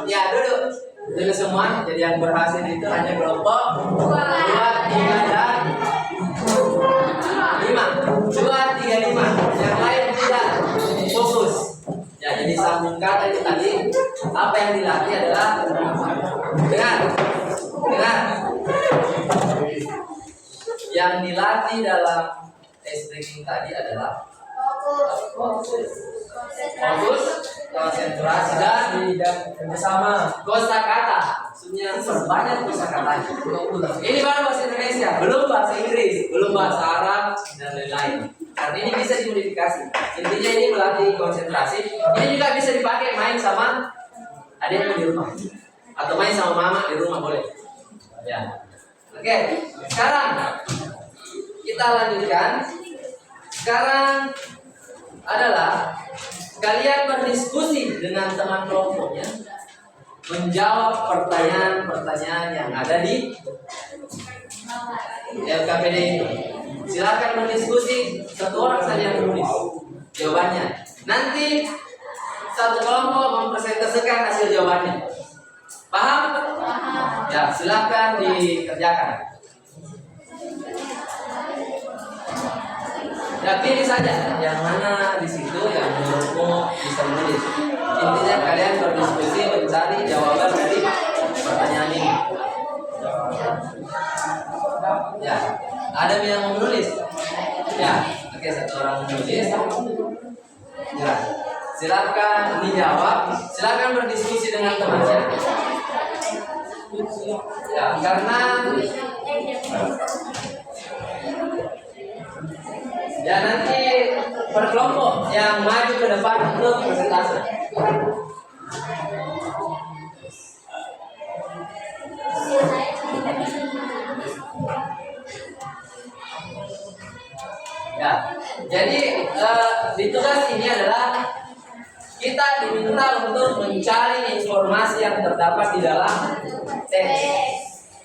ya duduk. Duduk semua. Jadi yang berhasil itu hanya kelompok 2, 3, dan 5. 2, 3, 5. Yang lain tidak fokus. Ya, jadi sambung kata itu tadi. Apa yang dilatih adalah dengar. Yang dilatih dalam tes breaking tadi adalah fokus, konsentrasi, dan bersama. Kosakata, maksudnya banyak kosakatanya. Ini baru bahasa Indonesia, belum bahasa Inggris, belum bahasa Arab dan lain-lain. Karena ini bisa dimodifikasi. Intinya ini melatih konsentrasi. Ini juga bisa dipakai main sama adikmu di rumah, atau main sama mama di rumah boleh. Ya. Oke, sekarang kita lanjutkan. Sekarang adalah kalian berdiskusi dengan teman kelompoknya menjawab pertanyaan-pertanyaan yang ada di LKPD. Silakan berdiskusi, satu orang saja yang menulis jawabannya. Nanti satu kelompok mempresentasikan hasil jawabannya. Paham? Ya, silakan dikerjakan. Ya, pilih saja yang mana di situ yang menurutmu bisa menulis. Intinya kalian berdiskusi mencari jawaban dari pertanyaan ini. Ya, ada yang mau menulis? Ya, oke, satu orang menulis. Ya, silakan dijawab. Silakan berdiskusi dengan temannya. Ya, karena ya nanti per kelompok yang maju ke depan untuk presentasi. Ya, jadi di tugas ini adalah kita diminta untuk mencari informasi yang terdapat di dalam teks.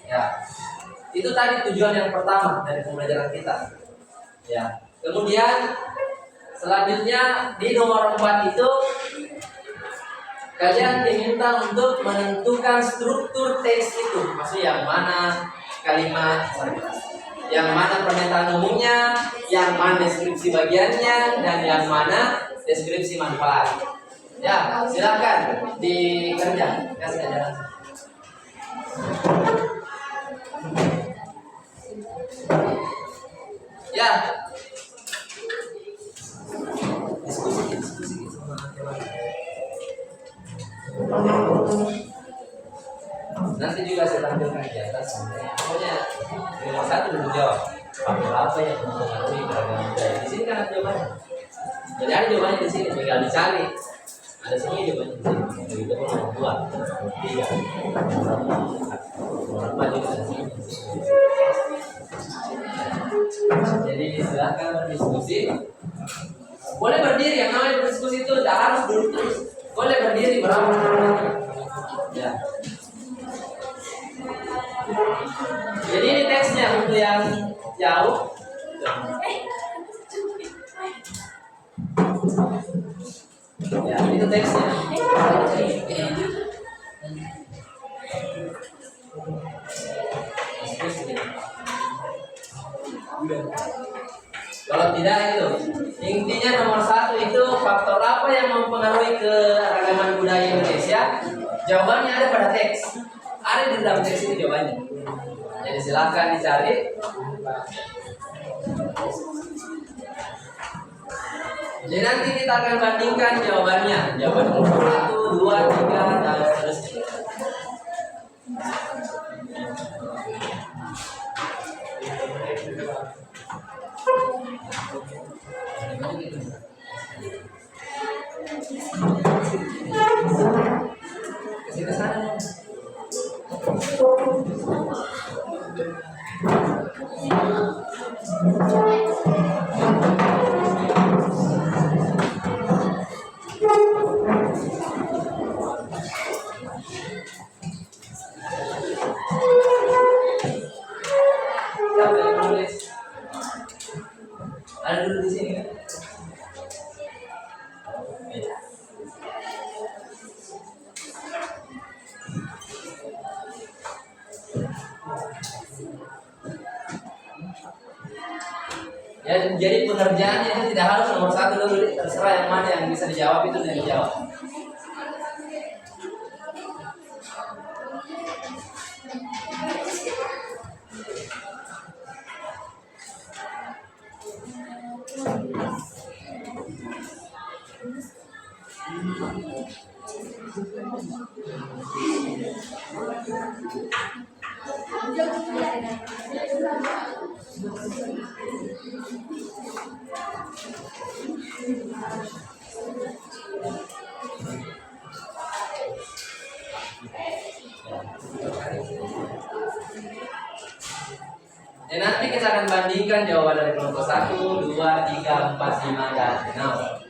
Ya, itu tadi tujuan yang pertama dari pembelajaran kita. Ya, kemudian selanjutnya di nomor 4 itu kalian diminta untuk menentukan struktur teks itu, maksudnya yang mana kalimat, yang mana pernyataan umumnya, yang mana deskripsi bagiannya, dan yang mana deskripsi manfaat. Ya, silakan dikerja. Kasih ajaran. Ya, diskusi sama teman. Nanti juga saya tampilkan di atas. Pokoknya nomor 1 dulu jawab. Faktor apa yang mempengaruhi keragaman budaya? Di sini kan ada jawabannya. Jadi ada jawabannya di sini, tinggal dicari. Ada semua jawabannya di sini. Begitu pun nomor 2, nomor 3, nomor 4 juga ada sini. Jadi silakan berdiskusi. Boleh berdiri, yang namanya berdiskusi itu tidak harus duduk terus. Boleh berdiri berapa? Ya. Jadi ini teksnya untuk yang jauh. Ya, itu teksnya. Kalau tidak itu intinya nomor 1 itu faktor apa yang mempengaruhi keragaman budaya Indonesia? Jawabannya ada pada teks. Ada di dalam teks itu jawabannya. Jadi silakan dicari. Jadi nanti kita akan bandingkan jawabannya. Jawaban nomor 1, 2, 3 dan seterusnya. Ke sana. Siapa yang menulis? Ada dulu di sini kan? Ya, jadi pengerjaannya itu tidak harus nomor 1 dulu, terserah yang mana yang bisa dijawab itu dan dijawab. Dan nanti kita akan bandingkan jawaban dari kelompok 1, 2, 3, 4, 5, dan 6.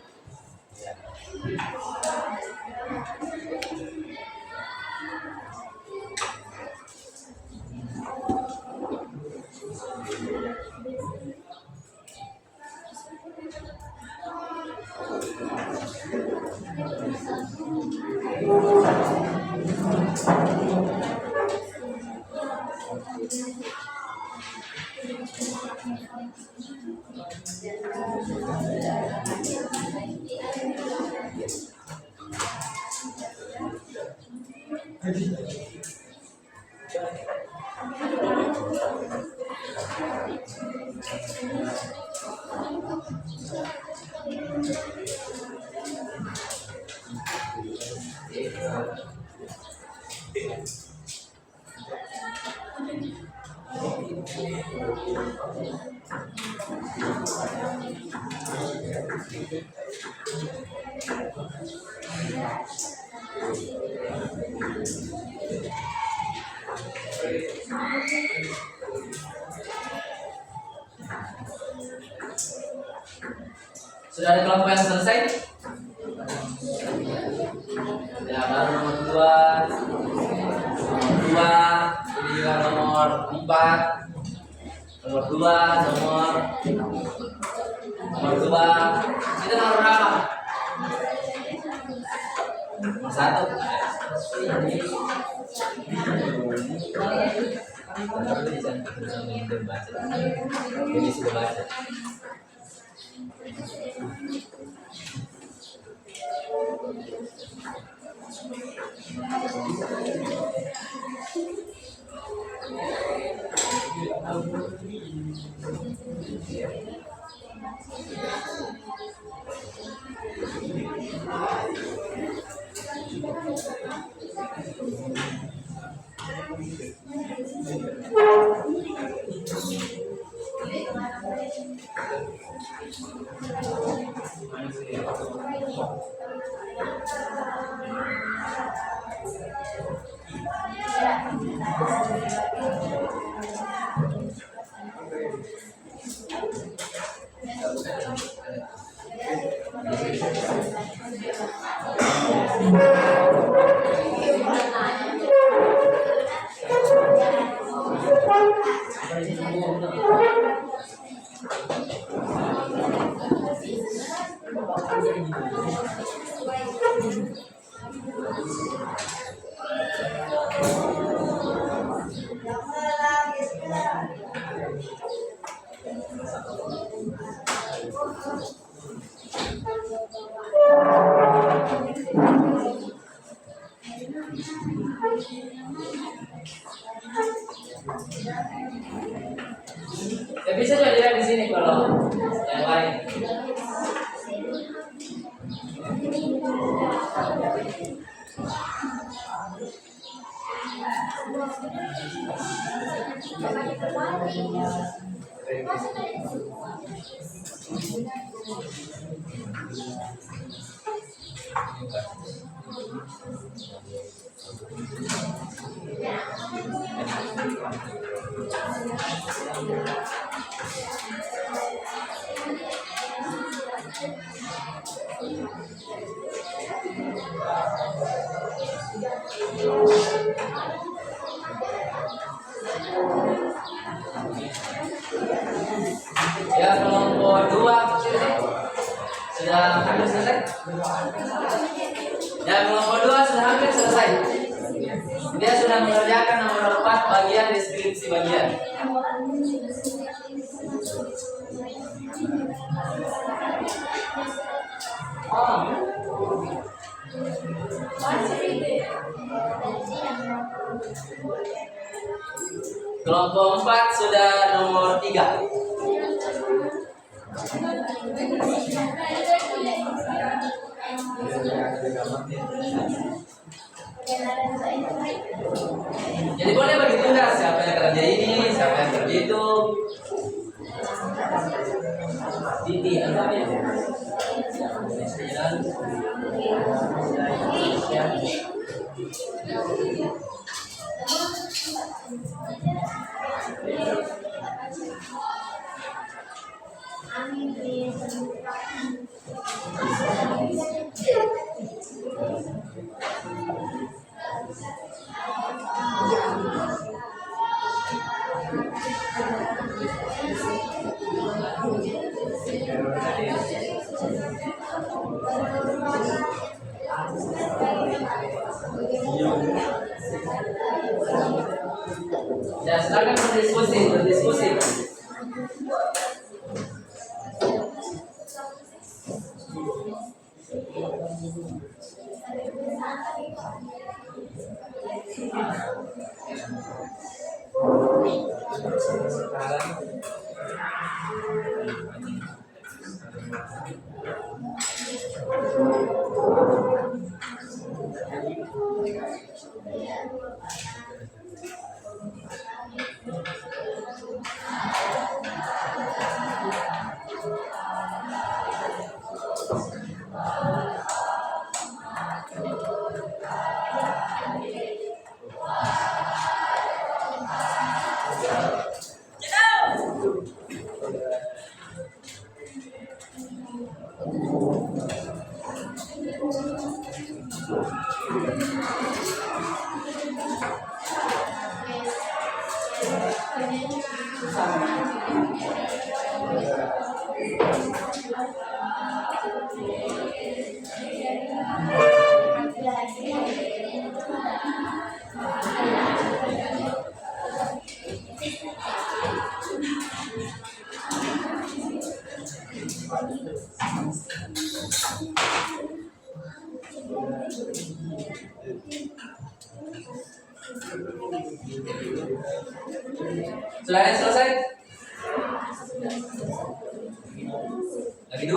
Sudah ada kelompok yang selesai? Ya, baru nomor 2, ini juga nomor 4, nomor 2, nomor 2, itu nomor berapa? Nomor 1. Ini sudah baca. Ya bisa juga dilihat di sini kalau yang lain. Ya, kelompok 2 sudah hampir selesai. Ya, kelompok 2 sudah hampir selesai. Dia sudah mengerjakan nomor 4 bagian deskripsi bagian. Kelompok 4 sudah nomor 3. Jadi boleh bagi tugas siapa yang kerja ini, siapa yang kerja itu. Diti, apa ya? Ya, silakan berdiskusi. Sudah ada selesai? Lagi 2.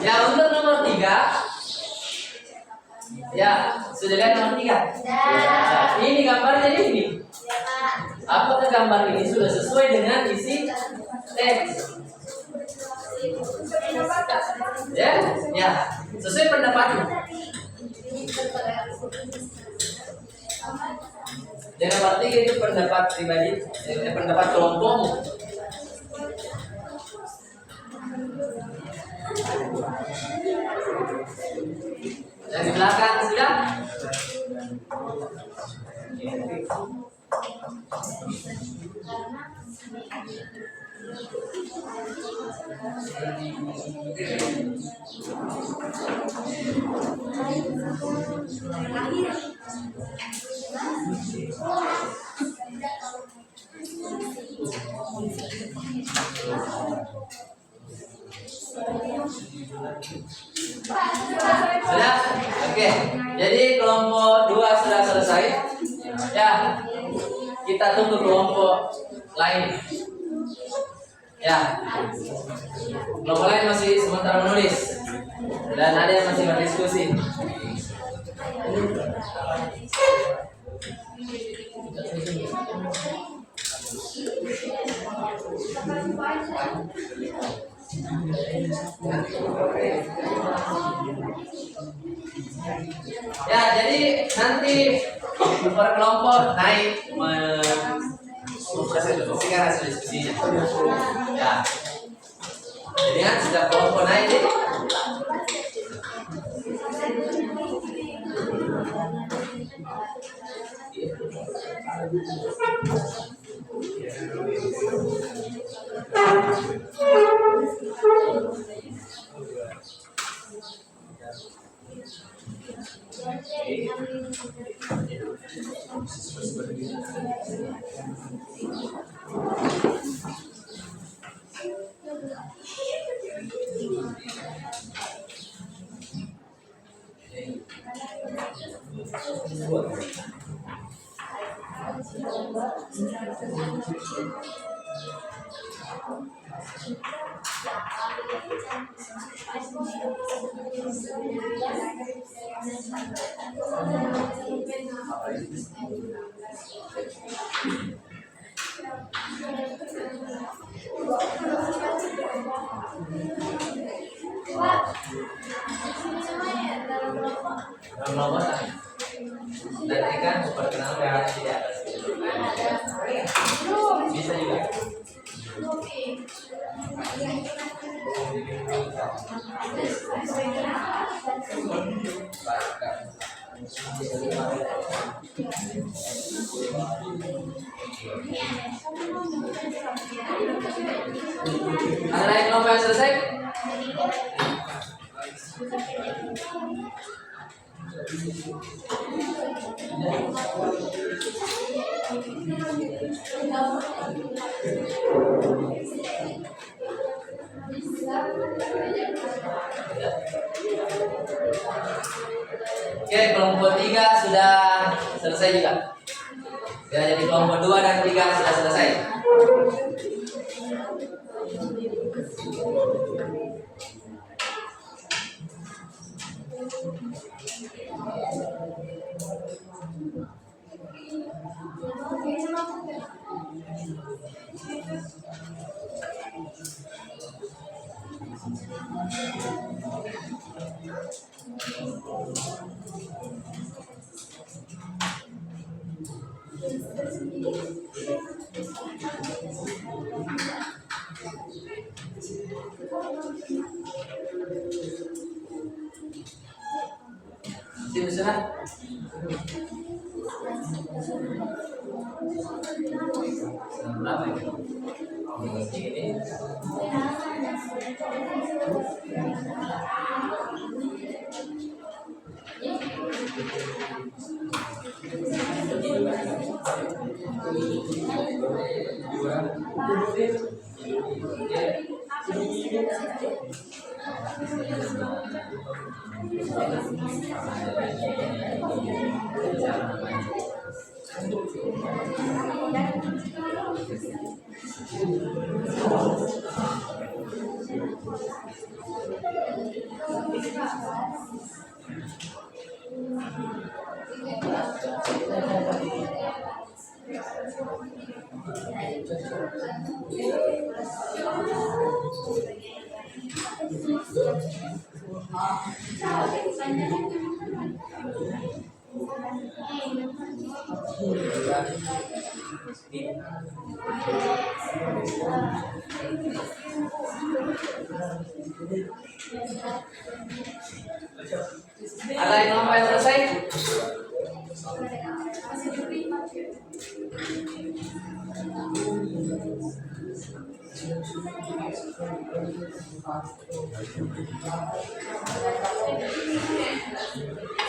Ya, untuk nomor 3. Ya, sudah lihat nomor 3? Nah, ini gambarnya ini. Apakah gambar ini sudah sesuai dengan isi teks? Ya, sesuai pendapatnya. Jangan berarti itu pendapat pribadi, pendapat kelompokmu. Yang di belakang sudah? Sudah? Oke. Jadi kelompok 2 sudah selesai. Ya. Kita tunggu kelompok lain. Ya. Kelompok lain masih sementara menulis. Dan ada yang masih berdiskusi. Ya, jadi nanti per kelompok naik mempresentasikan hasil diskusinya. Ya. Jadi kan sudah kelompok naik. Nanti kan perkenalan tidak bisa juga. Ada lagi kelompok yang selesai? Oke, kelompok 3 sudah selesai juga. Ya, jadi kelompok 2 dan 3 sudah selesai. Sini sana. Berapa ini? Ini. Ada yang kelompok yang selesai?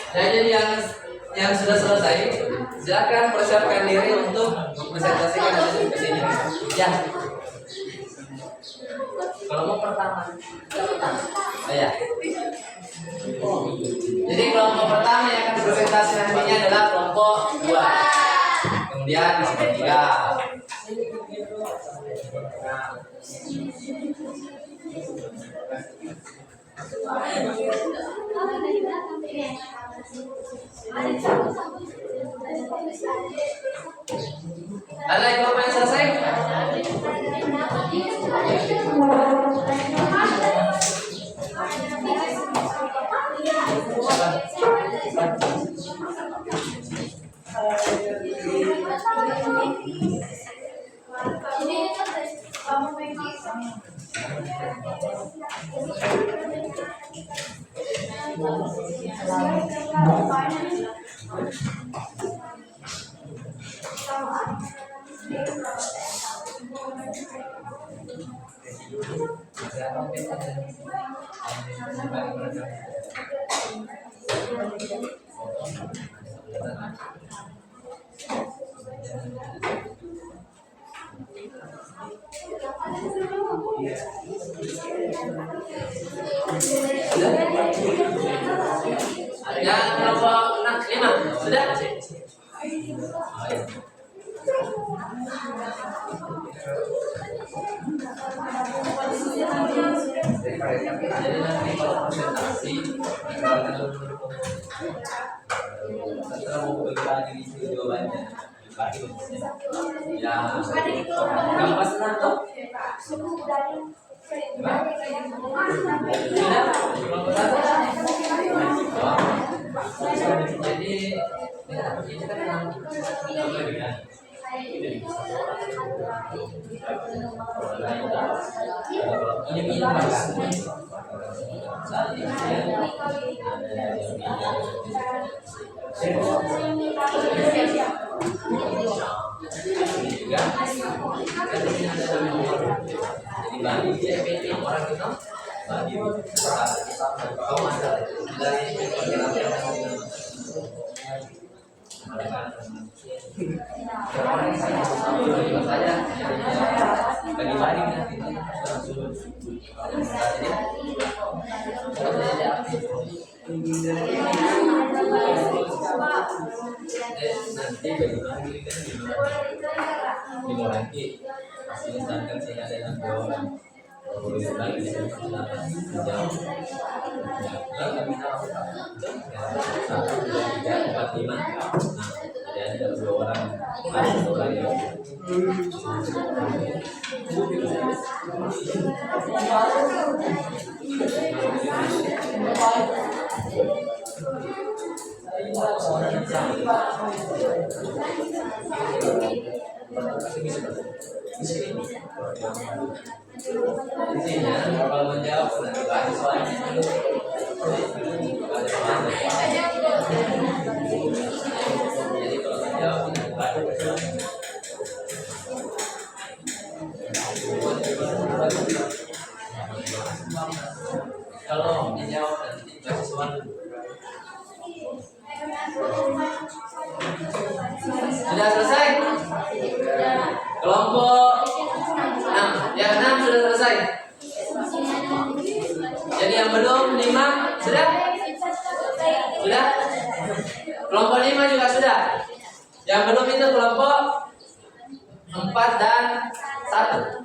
Ya, jadi yang sudah selesai, silakan persiapkan diri untuk presentasikan hasil ke sini. Ya. Kalau mau pertama. Oh, ya. Jadi kelompok pertama yang akan presentasi nantinya adalah kelompok 2. Kemudian kelompok 3. Ada yang kelompok yang selesai? Yang kelompok 5 sudah? Jadi nanti kalau presentasi setelah mau berbagi di jawabannya ya gampang senang tuh. Jadi ini kan bagi dia orang itu bagi kau masalah dari bagi-bagi nanti nanti misalkan saya ada yang jawab lagi di jawab satu dua tiga empat lima jadi ada 2 orang kalau menjawab nanti bahas soalnya dulu. Jadi kalau menjawab nanti bahas. Kalau menjawab nanti bahas soal. Sudah selesai? Kelompok 6, yang 6 sudah selesai. Jadi yang belum 5 sudah? Sudah? Kelompok 5 juga sudah. Yang belum itu kelompok 4 dan 1.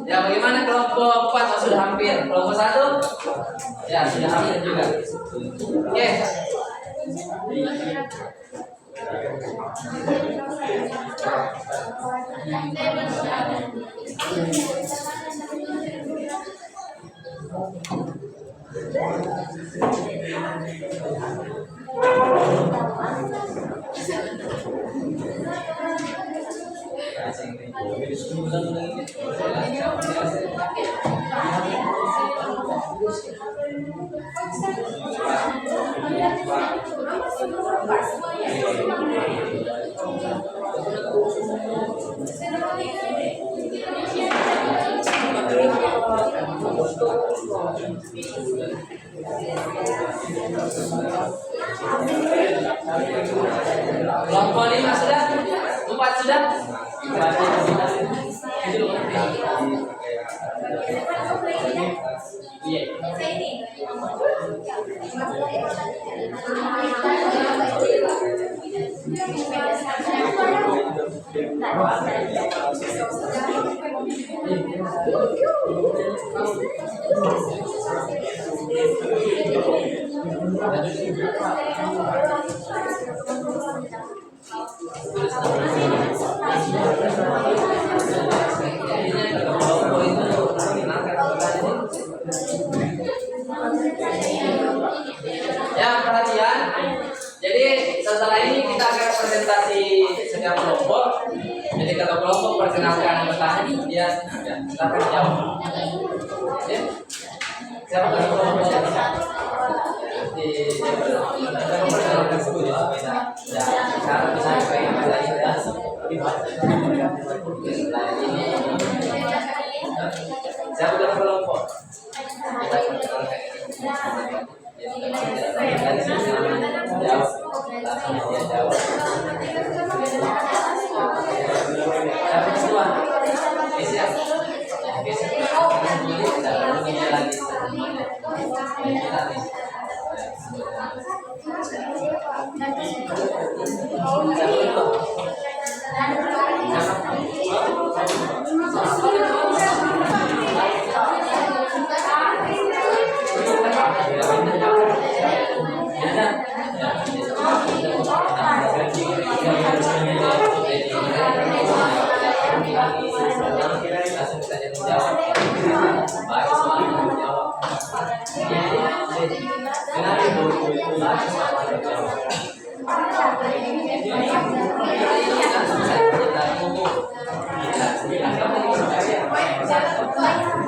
Ya bagaimana kelompok 4? Oh, sudah hampir. Kelompok 1? Ya sudah hampir juga. Oke. Kelompok 5 sudah? 4 sudah? Ya, perhatian. Jadi setelah ini kita akan presentasi setiap kelompok. Jadi kalau kelompok perkenalkan bertanya, dia silakan jawab. Ya. Siapa kelompok di kelompok dalam tersebut ya beda. Ya, cara bisa kayak tadi ya. Siapa kelompok? Kita perkenalkan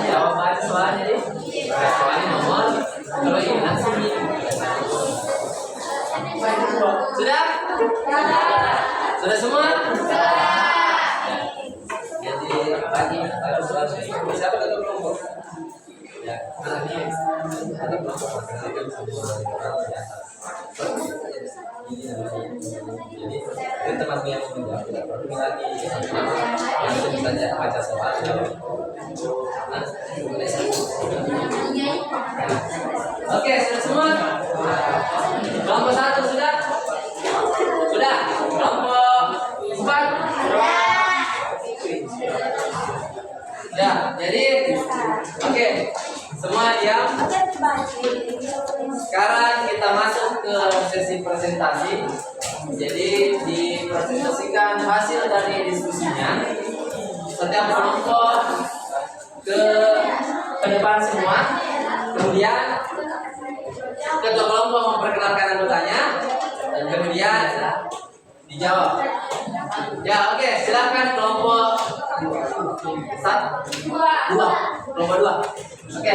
jawaban soalnya nih. Soalnya nomor kalau ini langsung sudah? Sudah semua? Jadi pagi harus siapa kata kelompok? Ya, ini ada kelompok masyarakat semua jadi teman yang menjawab tidak perlu lagi langsung saja baca soal. Oke, sudah semua? Kelompok 1 sudah? Sudah? Kelompok 4? Ya, jadi oke, semua diam. Sekarang kita masuk ke sesi presentasi. Jadi dipresentasikan hasil dari diskusinya. Setiap kelompok ke depan semua. Kemudian ketua kelompok memperkenalkan anggotanya dan kemudian dijawab. Ya, oke, silakan kelompok 1, 2, kelompok 2. Oke.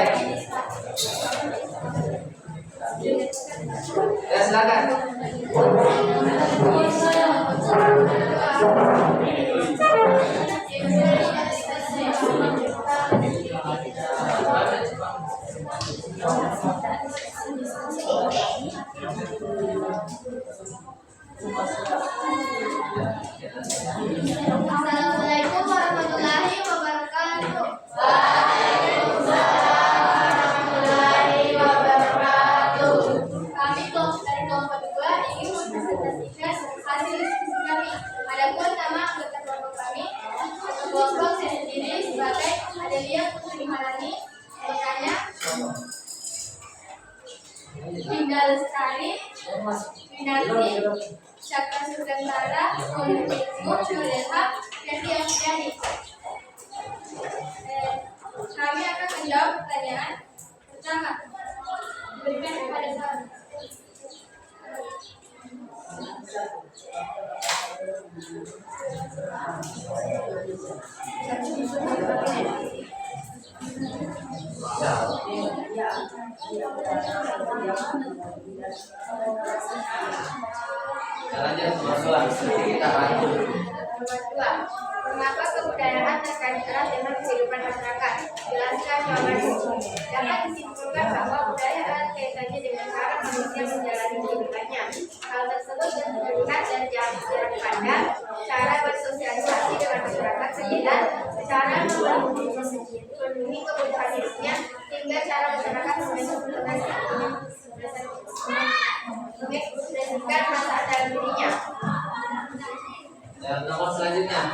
Ya, silakan. Assalamualaikum warahmatullahi wabarakatuh. Kami dari kelompok 2 ingin mempresentasikan hasil diskusi kami. Adapun nama anggota kelompok kami, kelompok saya sendiri sebagai Adelia Putri Maharani, anggotanya Dinda Lestari, Winarti, Cakra Sugantara, Nurleha, Ferdi Afriani. Kami akan menjawab pertanyaan pertama. Berikan kepada saya. Mengapa kebudayaan terkait erat dengan kehidupan masyarakat? Jelaskan jawabannya. Dapat disimpulkan bahwa budaya erat kaitannya dengan cara manusia menjalani kehidupannya. Hal tersebut terlihat dari jarak pandang, cara bersosialisasi dengan masyarakat sekitar, cara memenuhi kebutuhan hidupnya, hingga cara masyarakat mengekspresikan perasaan dalam dirinya. Dan nomor selanjutnya,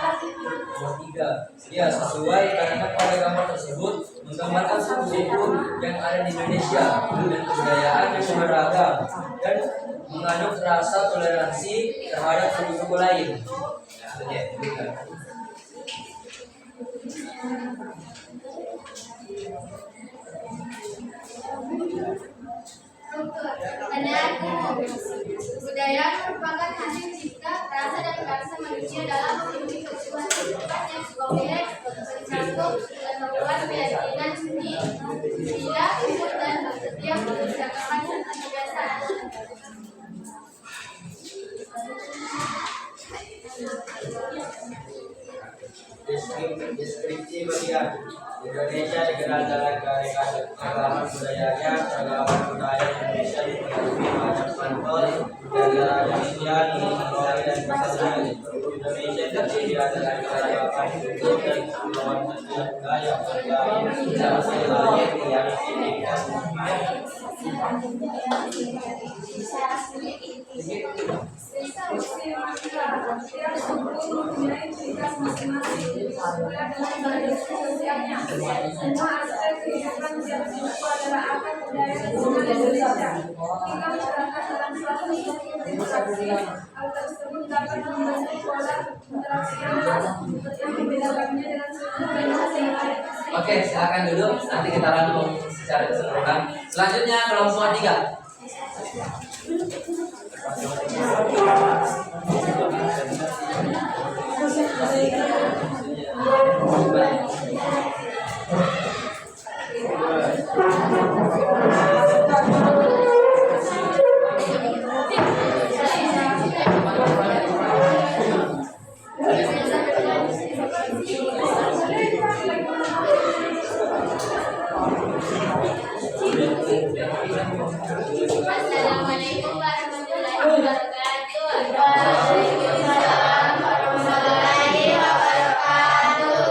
nomor 3. Ya, sesuai karena pada gambar tersebut menggambarkan suku-suku yang ada di Indonesia dengan kebudayaan yang beragam dan menganut rasa toleransi terhadap suku-suku lain. Budaya merupakan hasil cipta, rasa dan karsa manusia dalam memenuhi kebutuhan kehidupan yang kompleks, mencakup dan membuat keyakinan seni bila ikut dan bersedia mengerjakan serta kebiasaan. Deskripsi bagian Indonesia dikenal dengan keragaman budayanya. Keragaman budaya Indonesia dipenuhi macam pantol negara Indonesia, Mongol dan Nusantara. Indonesia terdiri atas keragaman kultur dan kepulauan budaya berbagai jenis lain yang Semua aspek kehidupan setiap suku adalah akar budaya nasional Indonesia. Hingga masyarakat dalam suatu interaksi, hal tersebut dapat membentuk pola interaksi yang membedakannya dengan suku Indonesia yang lain. Oke, silakan duduk. Nanti kita rangkum secara keseluruhan. Selanjutnya kelompok 3. Assalamualaikum warahmatullahi wabarakatuh. Waalaikumsalam warahmatullahi wabarakatuh.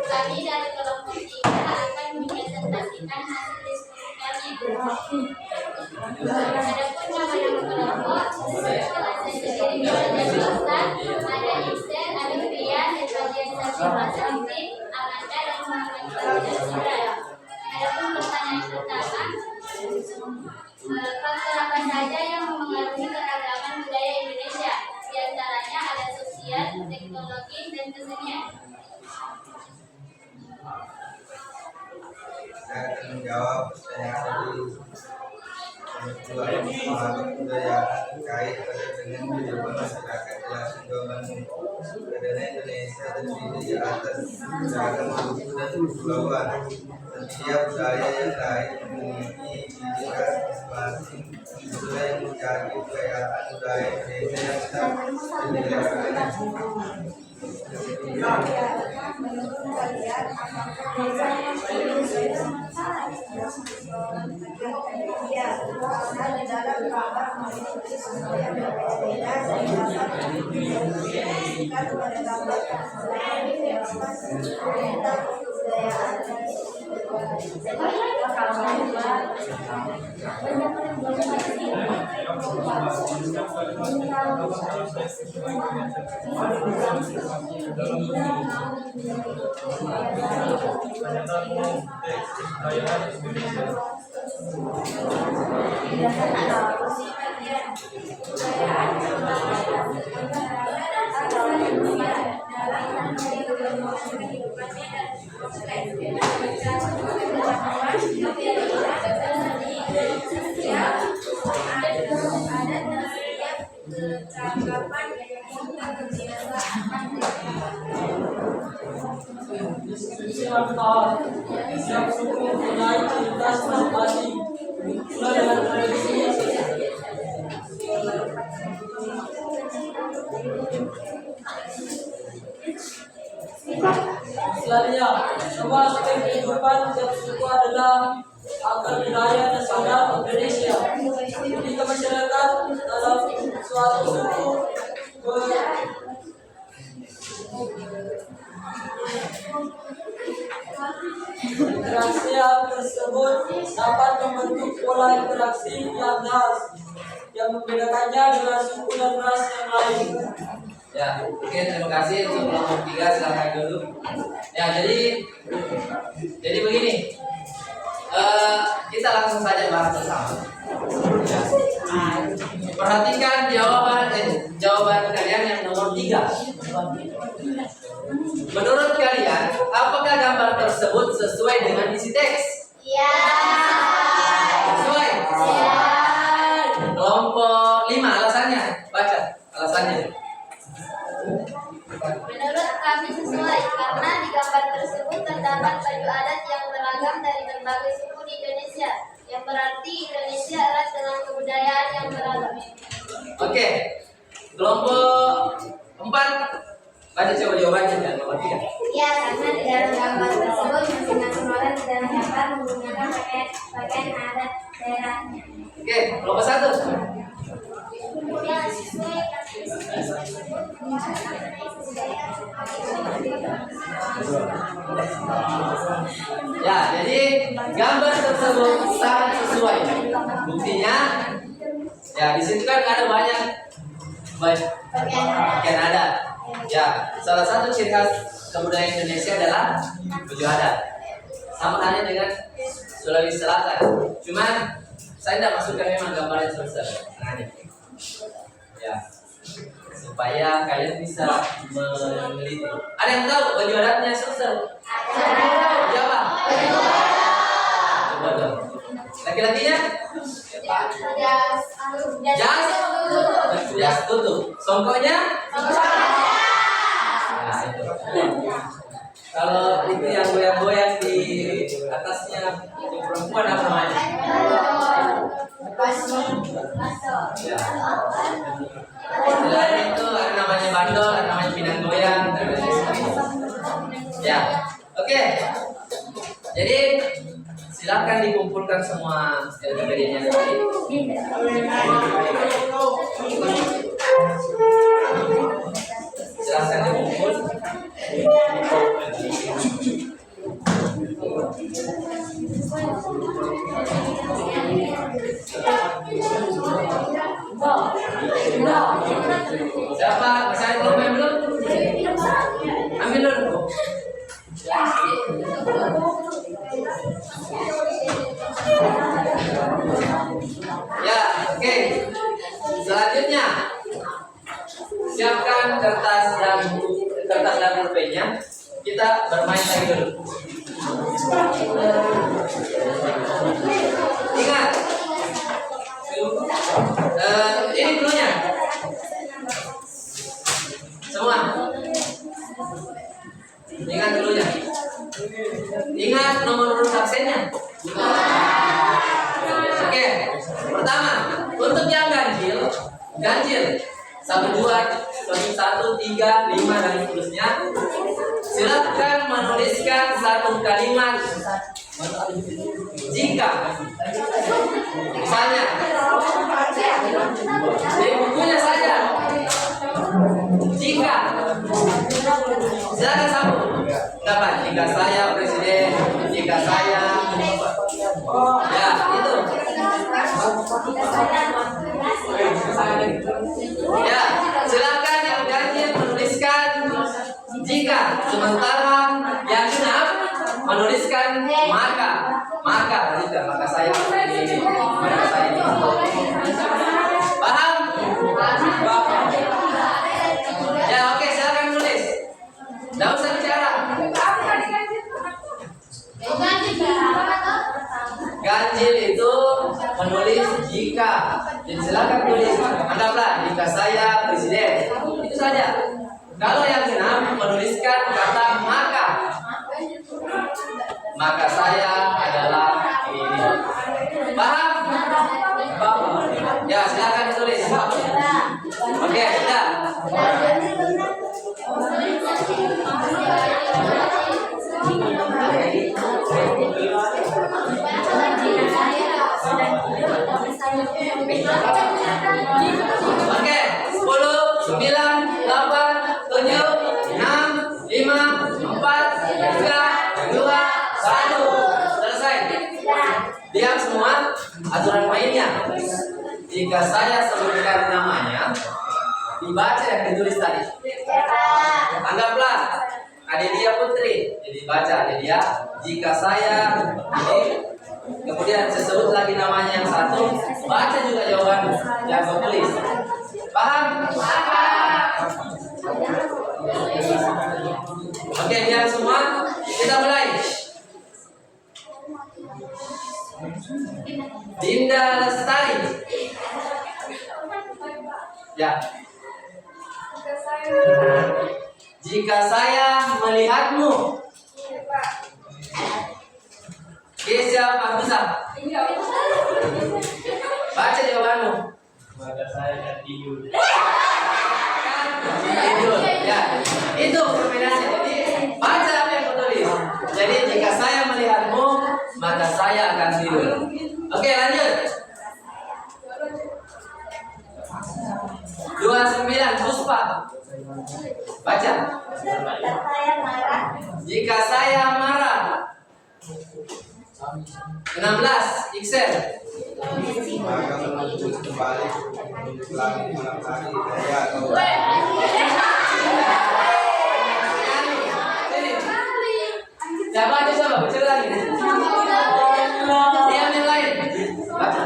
Kami dari kelompok 3 akan mempresentasikan hasil diskusi kami. Adapun nama-nama kelompok telah saya sendiri ada Ustaz, ada Iksan, ada Rian, dan bagian satu bahasa Inggris, Amanda dan Muhammad Fadil. Adapun pertanyaan pertama, faktor apa saja yang mempengaruhi keragaman budaya Indonesia? Di antaranya ada sosial, teknologi, dan kesenian. Saya akan menjawab pertanyaan dari memahami budaya terkait dengan kehidupan masyarakat dalam lingkungan karena Indonesia terdiri atas beragam suku dan kepulauan. Setiap budaya yang lain memiliki ciri khas masing-masing. Itulah yang menjadi kekayaan budaya Indonesia yang tak terelakkan. Setiap suku mempunyai ciri khas masing-masing, mulai dengan tradisi. Selanjutnya, semua aspek kehidupan setiap suku adalah akar budaya nasional Indonesia. Ketika masyarakat dalam suatu suku interaksi tersebut dapat membentuk pola interaksi yang khas yang membedakannya dengan suku dan ras yang lain. Ya, oke, terima kasih untuk kelompok 3. Silakan dulu. Ya, jadi begini. Kita langsung saja bahas bersama. Ya. Perhatikan jawaban kalian yang nomor 3. Menurut kalian, apakah gambar tersebut sesuai dengan isi teks? Ya. Sesuai? Ya. Kelompok 5, alasannya. Baca alasannya. Menurut kami sesuai karena di gambar tersebut terdapat baju adat yang Indonesia, yang berarti Indonesia erat dengan kebudayaan yang beragam. Oke, kelompok 4 baca coba jawabannya dan nomor 3. Ya, karena di dalam gambar tersebut masing-masing orang di dalam gambar menggunakan pakaian adat daerahnya. Oke, kelompok 1. Yang sesuai Ya, jadi gambar tersebut sangat sesuai. Buktinya, ya di situ kan ada banyak pakaian adat. Ya, salah satu ciri khas kebudayaan Indonesia adalah baju adat. Sama halnya dengan Sulawesi Selatan. Cuman saya tidak masukkan memang gambarnya selesai. Ya, supaya kalian bisa meneliti. Ada yang tahu baju adatnya selesai? Siapa? Coba dong. Laki-lakinya? Jas tutup. Songkoknya? Nah, itu. Kalau itu yang goyang-goyang di atasnya itu perempuan apa namanya? Ya. Selain itu ada namanya bandol, ada namanya pinang goyang, dan lain-lain. Ya, oke. Jadi silakan dikumpulkan semua LPD-nya tadi. Silakan dikumpul. Siapa? Masih ada kelompok yang belum? Ambil dulu. Ya, oke. Selanjutnya, siapkan kertas dan pulpennya. Kita bermain lagi dulu. Ingat, ini dulunya. Semua. Ingat dulunya. Ingat nomor urut absennya. Oke, pertama untuk yang ganjil 1, 2, 1, 3, 5 dan seterusnya. Silakan menuliskan satu kalimat jika, misalnya di bukunya saja. Jika, silakan sambung. Dapat jika saya presiden, jika saya, ya itu. Ya, silakan yang ganjil menuliskan jika, sementara yang genap menuliskan maka saya ini, maka saya ini. Paham? Ya, oke, silakan menulis. Tidak usah bicara. Ganjil itu menulis jika. Jadi silakan tulis. Anggaplah jika saya presiden. Itu saja. Kalau yang genap menuliskan kata maka saya adalah ini. Paham? Ya, silakan tulis. Oke, sudah. Oke, 10, 9, 8, 7, 6, 5, 4, 3, 2, 1. Selesai. Diam semua. Aturan mainnya. Jika saya sebutkan namanya, dibaca yang ditulis tadi. Anggaplah Adelia Putri, jadi baca Adelia. Jika saya ini, kemudian saya sebut lagi namanya yang satu, baca juga jawaban yang tertulis. Paham? Oke, biar semua kita mulai. Dinda Lestari. Ya. Jika saya melihatmu. Kesya Fakusa. saya akan tidur. Tidur, ya. Itu perbedaannya. Jadi baca apa yang kau tulis. Jadi jika saya melihatmu, maka saya akan tidur. Oke, lanjut. 29 Puspa. Baca. Jika saya marah. 16 Iksen. Maka menuju kembali menuju langit malam hari daya atau Coba aja coba baca lagi. Yang lain. Baca.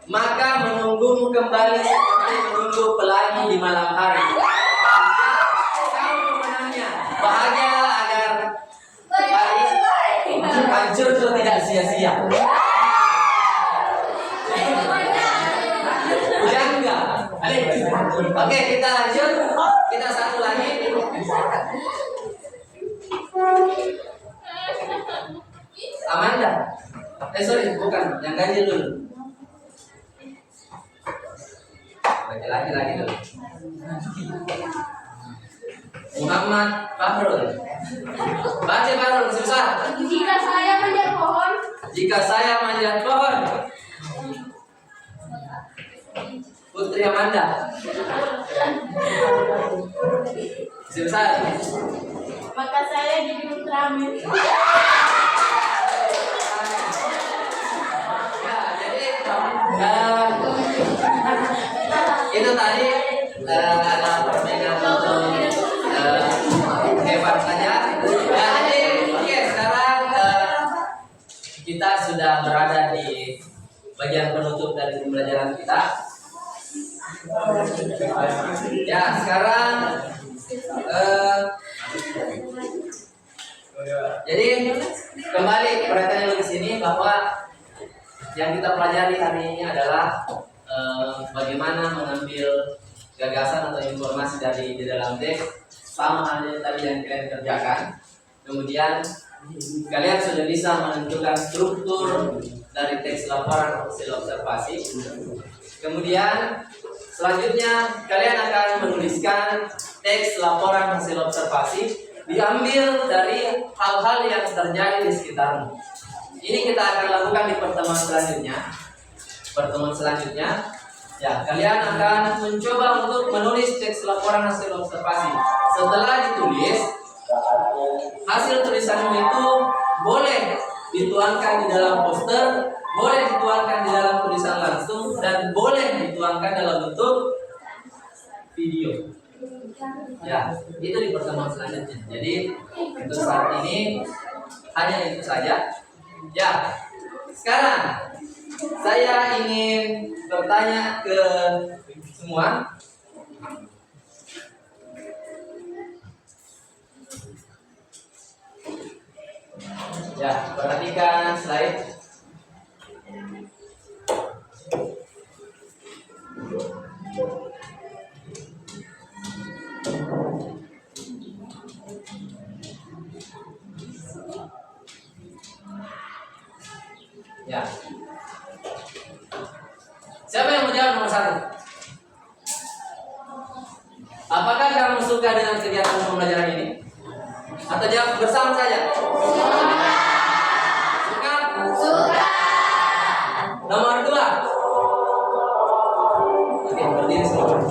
Maka menunggumu kembali seperti menunggu pelangi di malam hari. Kau pemenangnya. Bahagialah agar hari hancur itu tidak sia-sia. Jangga. Oke, kita lanjut. Kita satu lagi. Amanda. Sorry, bukan. Yang ganjil dulu. Lagi dulu. Muhammad Fahrul. Baca Fahrul, susah. Jika saya manjat pohon, Jika saya manjat pohon. Putri Amanda. Susah. maka saya jadi Ultraman. Ya, jadi itu tadi ada perbedaan untuk hebat saja. Ya, jadi oke, sekarang kita sudah berada di bagian penutup dari pembelajaran kita. Ya, sekarang jadi kembali perhatian dulu ke sini bahwa yang kita pelajari hari ini adalah bagaimana mengambil gagasan atau informasi dari di dalam teks, sama halnya tadi yang kalian kerjakan. Kemudian kalian sudah bisa menentukan struktur dari teks laporan hasil observasi. Kemudian selanjutnya kalian akan menuliskan teks laporan hasil observasi diambil dari hal-hal yang terjadi di sekitarmu. Ini kita akan lakukan di pertemuan selanjutnya. Ya, kalian akan mencoba untuk menulis teks laporan hasil observasi. Setelah ditulis, hasil tulisanmu itu boleh dituangkan di dalam poster, boleh dituangkan di dalam tulisan langsung, dan boleh dituangkan dalam bentuk video. Ya, itu di pertemuan selanjutnya. Jadi untuk saat ini hanya itu saja. Ya, sekarang saya ingin bertanya ke semua. Ya, perhatikan slide. Ya. Siapa yang mau jawab nomor 1? Apakah kamu suka dengan kegiatan pembelajaran ini? Atau jawab bersama saja? Suka? Suka. Nomor 2. Oke, berdiri semua.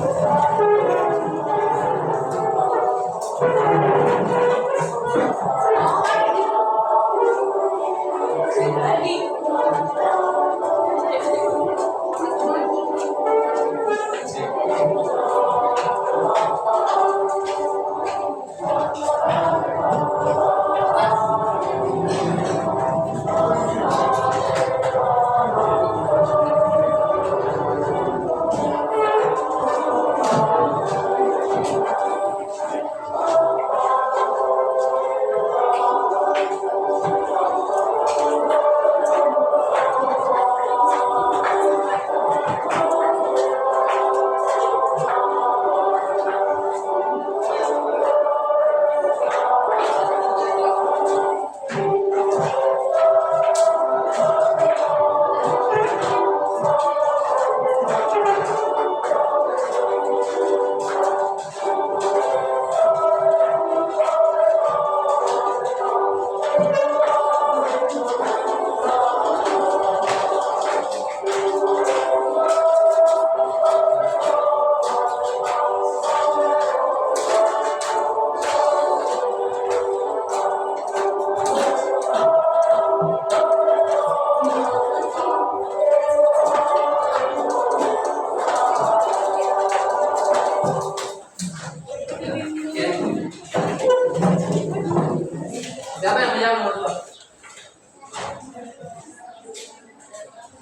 Siapa yang menjawab nomor 2?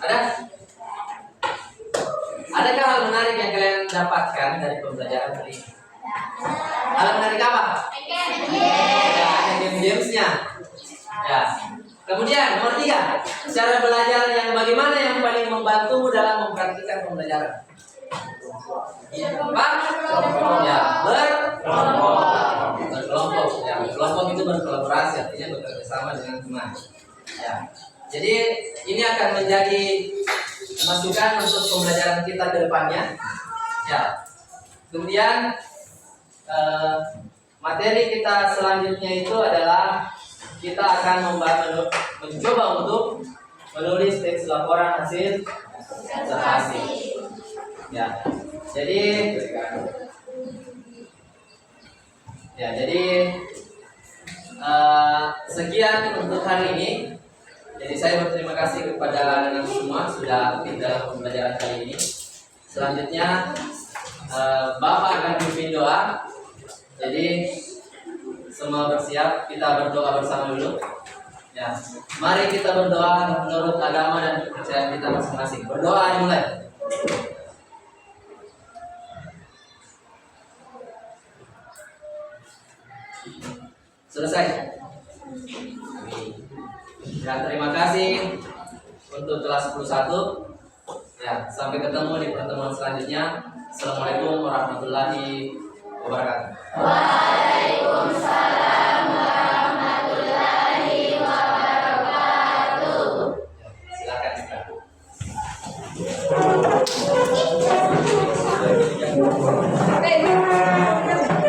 Ada? Adakah hal menarik yang kalian dapatkan dari pembelajaran hari ini? Hal menarik apa? Ya, ada game-gamesnya. Ya. Kemudian nomor 3, cara belajar yang bagaimana yang paling membantu dalam mempraktikkan pembelajaran? Pak? Ya, berkelompok. Ya, berkelompok itu berkolaborasi, artinya bekerja sama dengan teman. Ya. Jadi ini akan menjadi masukan untuk pembelajaran kita ke depannya. Ya. Kemudian materi kita selanjutnya itu adalah kita akan mencoba untuk menulis teks laporan hasil observasi. Ya. Jadi sekian untuk hari ini. Jadi saya berterima kasih kepada anak semua sudah aktif dalam pembelajaran kali ini. Selanjutnya Bapak akan memimpin doa. Jadi semua bersiap, kita berdoa bersama dulu. Ya, mari kita berdoa menurut agama dan kepercayaan kita masing-masing. Berdoa dimulai. Selesai. Ya, terima kasih untuk kelas 11. Ya, sampai ketemu di pertemuan selanjutnya. Assalamualaikum warahmatullahi wabarakatuh.